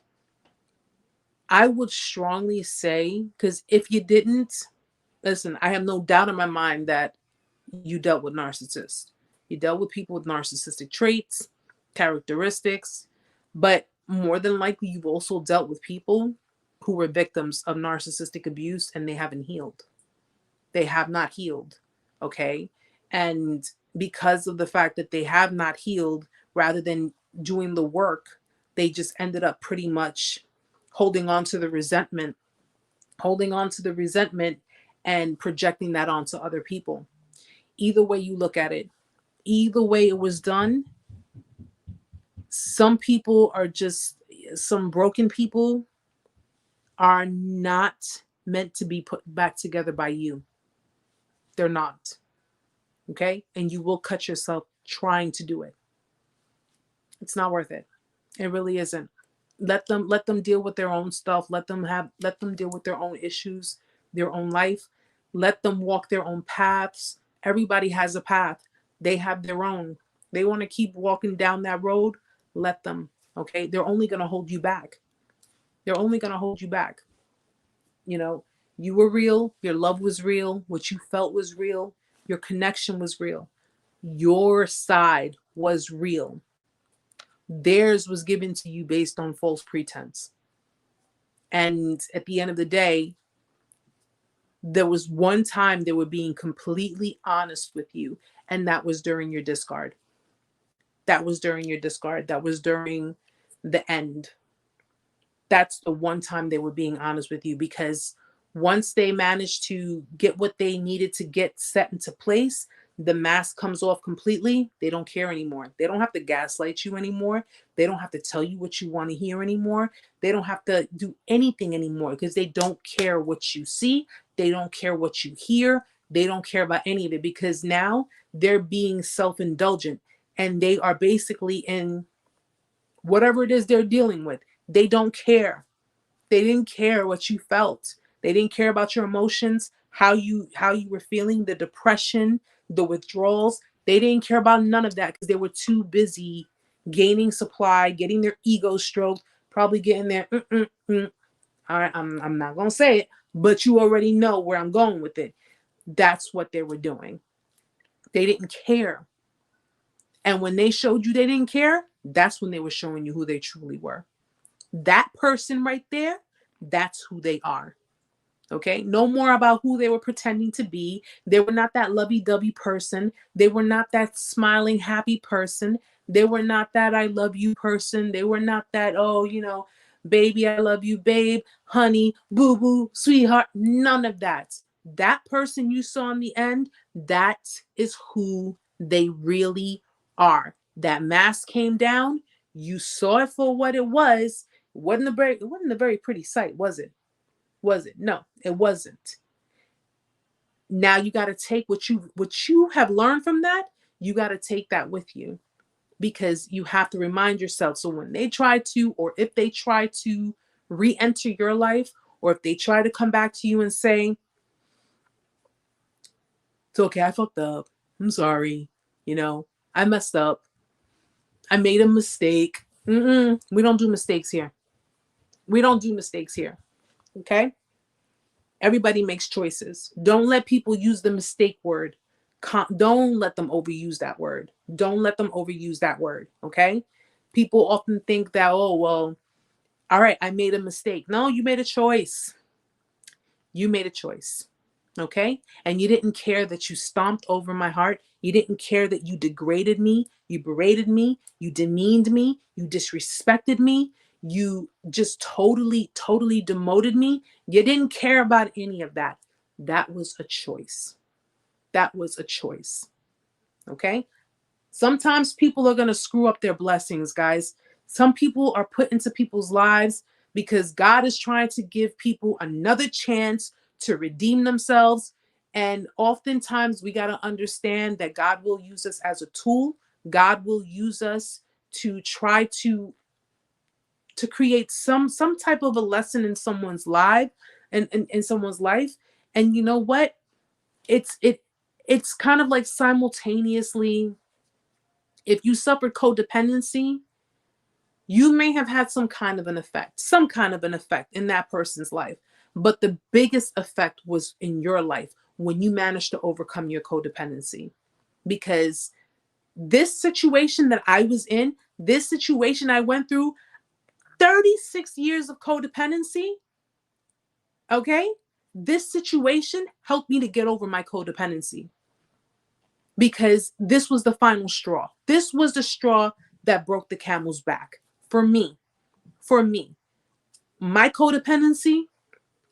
I would strongly say, because if you didn't listen, I have no doubt in my mind that you dealt with narcissists. You dealt with people with narcissistic traits, characteristics, but more than likely you've also dealt with people who were victims of narcissistic abuse and they haven't healed. They have not healed. Okay. And because of the fact that they have not healed, rather than doing the work, they just ended up pretty much holding on to the resentment, holding on to the resentment and projecting that onto other people. Either way you look at it, either way it was done, some people are just, some broken people are not meant to be put back together by you. They're not. Okay? And you will cut yourself trying to do it. It's not worth it. It really isn't. Let them deal with their own stuff. Let them deal with their own issues, their own life. Let them walk their own paths. Everybody has a path. They have their own. They want to keep walking down that road, let them. Okay? They're only going to hold you back. They're only going to hold you back. You know, you were real, your love was real, what you felt was real, your connection was real. Your side was real. Theirs was given to you based on false pretense. And at the end of the day, there was one time they were being completely honest with you, and that was during your discard. That was during your discard. That was during the end. That's the one time they were being honest with you, because once they managed to get what they needed to get set into place, the mask comes off completely. They don't care anymore. They don't have to gaslight you anymore. They don't have to tell you what you want to hear anymore. They don't have to do anything anymore because they don't care what you see. They don't care what you hear. They don't care about any of it, because now they're being self-indulgent and they are basically in whatever it is they're dealing with. They don't care. They didn't care what you felt. They didn't care about your emotions, how you were feeling, the depression, the withdrawals. They didn't care about none of that because they were too busy gaining supply, getting their ego stroked, probably getting their All right, I'm not gonna say it, but you already know where I'm going with it. That's what they were doing. They didn't care. And when they showed you they didn't care, that's when they were showing you who they truly were. That person right there, that's who they are. Okay, no more about who they were pretending to be. They were not that lovey-dovey person. They were not that smiling, happy person. They were not that I love you person. They were not that, oh, baby, I love you, babe, honey, boo boo, sweetheart. None of that. That person you saw in the end, that is who they really are. That mask came down. You saw it for what it was. It wasn't a very pretty sight, was it? Was it? No, it wasn't. Now you got to take what you have learned from that. You got to take that with you, because you have to remind yourself. So when they try to, or if they try to re-enter your life, or if they try to come back to you and say, "It's okay, I fucked up. I'm sorry. I messed up. I made a mistake." We don't do mistakes here. We don't do mistakes here. Okay? Everybody makes choices. Don't let people use the mistake word. Don't let them overuse that word. Don't let them overuse that word. Okay? People often think that, oh, well, all right, I made a mistake. No, you made a choice. You made a choice. Okay? And you didn't care that you stomped over my heart. You didn't care that you degraded me. You berated me. You demeaned me. You disrespected me. You just totally, totally demoted me. You didn't care about any of that. That was a choice. That was a choice. Okay? Sometimes people are going to screw up their blessings, guys. Some people are put into people's lives because God is trying to give people another chance to redeem themselves. And oftentimes we got to understand that God will use us as a tool. God will use us to try to create some type of a lesson in someone's life and in someone's life. And you know what? It's kind of like simultaneously, if you suffered codependency, you may have had some kind of an effect in that person's life. But the biggest effect was in your life when you managed to overcome your codependency. Because this situation that I was in, this situation I went through, 36 years of codependency, okay? This situation helped me to get over my codependency because this was the final straw. This was the straw that broke the camel's back for me. For me, my codependency,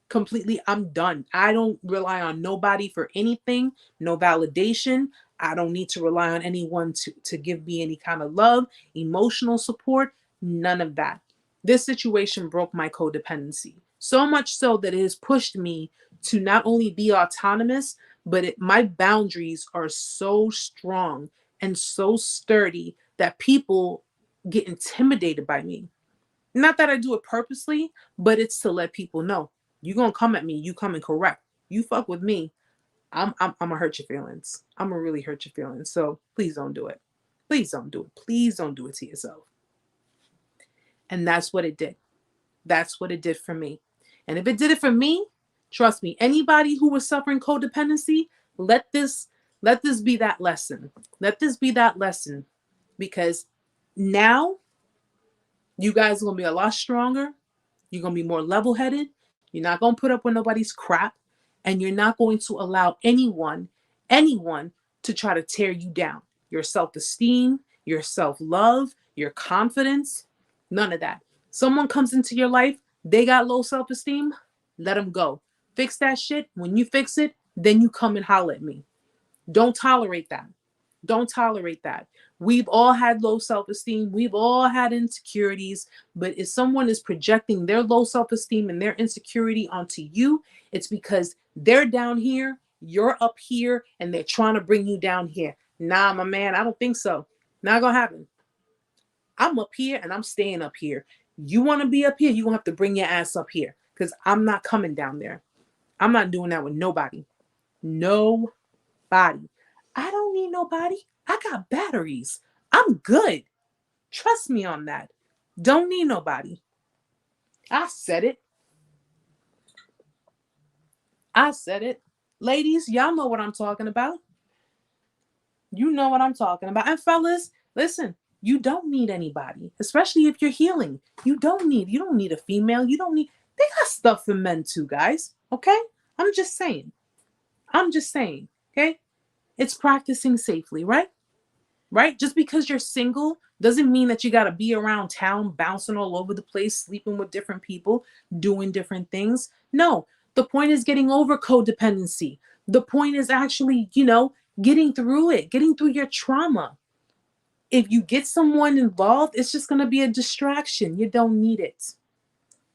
completely, I'm done. I don't rely on nobody for anything, no validation. I don't need to rely on anyone to give me any kind of love, emotional support, none of that. This situation broke my codependency. So much so that it has pushed me to not only be autonomous, but my boundaries are so strong and so sturdy that people get intimidated by me. Not that I do it purposely, but it's to let people know, you gonna come at me, you coming correct. You fuck with me, I'm gonna hurt your feelings. I'm gonna really hurt your feelings. So please don't do it. Please don't do it. Please don't do it to yourself. And that's what it did. That's what it did for me. And if it did it for me, trust me, anybody who was suffering codependency, let this be that lesson. Let this be that lesson. Because now you guys are gonna be a lot stronger. You're gonna be more level-headed. You're not gonna put up with nobody's crap, and you're not going to allow anyone to try to tear you down. Your self-esteem, your self-love, your confidence, none of that. Someone comes into your life, they got low self-esteem, let them go. Fix that shit. When you fix it, then you come and holler at me. Don't tolerate that. Don't tolerate that. We've all had low self-esteem. We've all had insecurities. But if someone is projecting their low self-esteem and their insecurity onto you, it's because they're down here, you're up here, and they're trying to bring you down here. Nah, my man, I don't think so. Not gonna happen. I'm up here and I'm staying up here. You want to be up here, you're gonna have to bring your ass up here because I'm not coming down there. I'm not doing that with nobody. Nobody. I don't need nobody. I got batteries. I'm good. Trust me on that. Don't need nobody. I said it. I said it. Ladies, y'all know what I'm talking about. You know what I'm talking about. And fellas, listen, you don't need anybody, especially if you're healing. You don't need a female. They got stuff for men too, guys. Okay? I'm just saying. Okay? It's practicing safely, right? Right? Just because you're single doesn't mean that you got to be around town, bouncing all over the place, sleeping with different people, doing different things. No, the point is getting over codependency. The point is actually, getting through it, getting through your trauma. If you get someone involved, it's just going to be a distraction. You don't need it.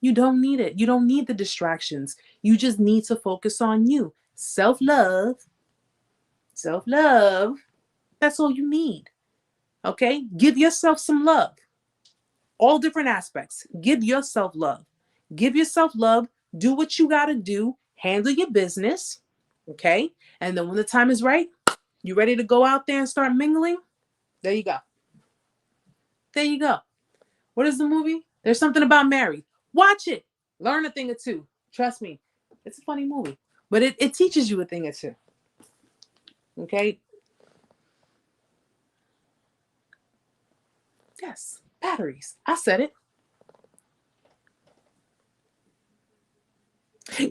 You don't need it. You don't need the distractions. You just need to focus on you. Self-love. Self-love. That's all you need. Okay? Give yourself some love. All different aspects. Give yourself love. Give yourself love. Do what you got to do. Handle your business. Okay? And then when the time is right, you ready to go out there and start mingling? There you go. There you go. What is the movie? There's Something About Mary. Watch it. Learn a thing or two. Trust me. It's a funny movie. But it teaches you a thing or two. Okay? Yes. Batteries. I said it.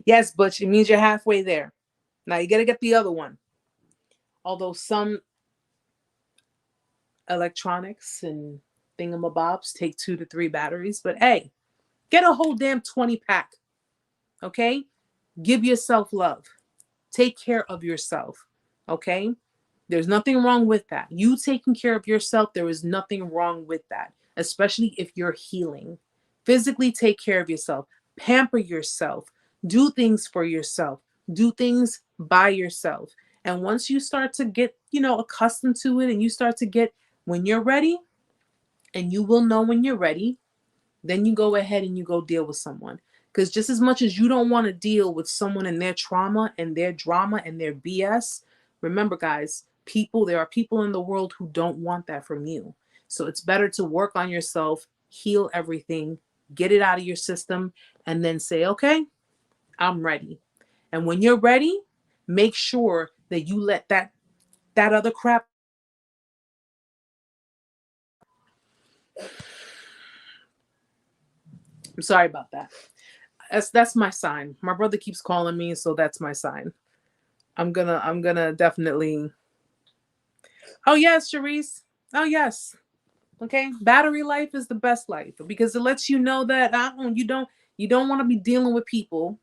Yes, Butch. It means you're halfway there. Now you got to get the other one. Although some electronics and thingamabobs take 2 to 3 batteries. But hey, get a whole damn 20 pack. Okay? Give yourself love. Take care of yourself. Okay? There's nothing wrong with that. You taking care of yourself, there is nothing wrong with that, especially if you're healing. Physically take care of yourself, pamper yourself, do things for yourself, do things by yourself. And once you start to get, accustomed to it, and you start to get, when you're ready, and you will know when you're ready, then you go ahead and you go deal with someone. Because just as much as you don't want to deal with someone and their trauma and their drama and their BS, remember, guys, there are people in the world who don't want that from you. So it's better to work on yourself, heal everything, get it out of your system, and then say, okay, I'm ready. And when you're ready, make sure that you let that other crap. I'm sorry about that. That's my sign. My brother keeps calling me, so that's my sign. I'm gonna definitely. Oh yes, Charisse. Oh yes. Okay. Battery life is the best life because it lets you know that you don't want to be dealing with people.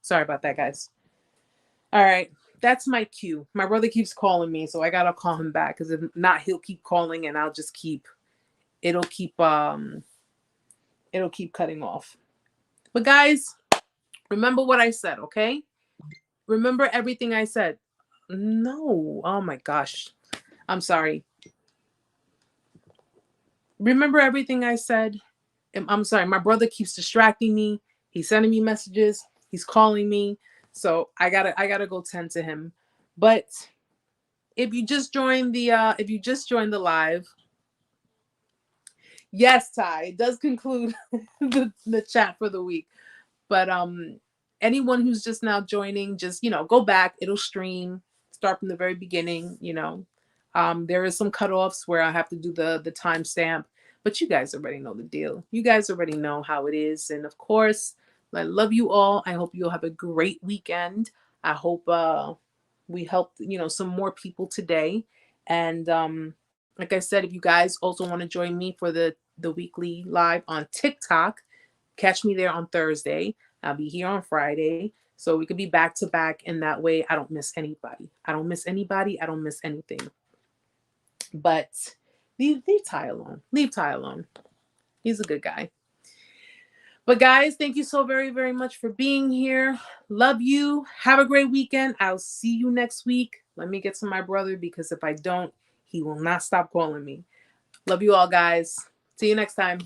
Sorry about that, guys. All right. That's my cue. My brother keeps calling me, so I gotta call him back because if not, he'll keep calling and I'll just it'll keep it'll keep cutting off. But guys, remember what I said, okay? Remember everything I said. No. Oh my gosh. I'm sorry. Remember everything I said. I'm sorry. My brother keeps distracting me. He's sending me messages. He's calling me. So I gotta go tend to him. But if you just joined the live, yes, Ty, it does conclude the chat for the week. But anyone who's just now joining, just go back. It'll stream, start from the very beginning. There is some cutoffs where I have to do the timestamp, but you guys already know the deal. You guys already know how it is, and of course, I love you all. I hope you'll have a great weekend. I hope we helped some more people today, and like I said, if you guys also want to join me for the weekly live on TikTok, catch me there on Thursday. I'll be here on Friday. So we could be back to back. And that way I don't miss anybody. I don't miss anybody. I don't miss anything. But leave Ty alone. Leave Ty alone. He's a good guy. But guys, thank you so very, very much for being here. Love you. Have a great weekend. I'll see you next week. Let me get to my brother because if I don't, he will not stop calling me. Love you all, guys. See you next time.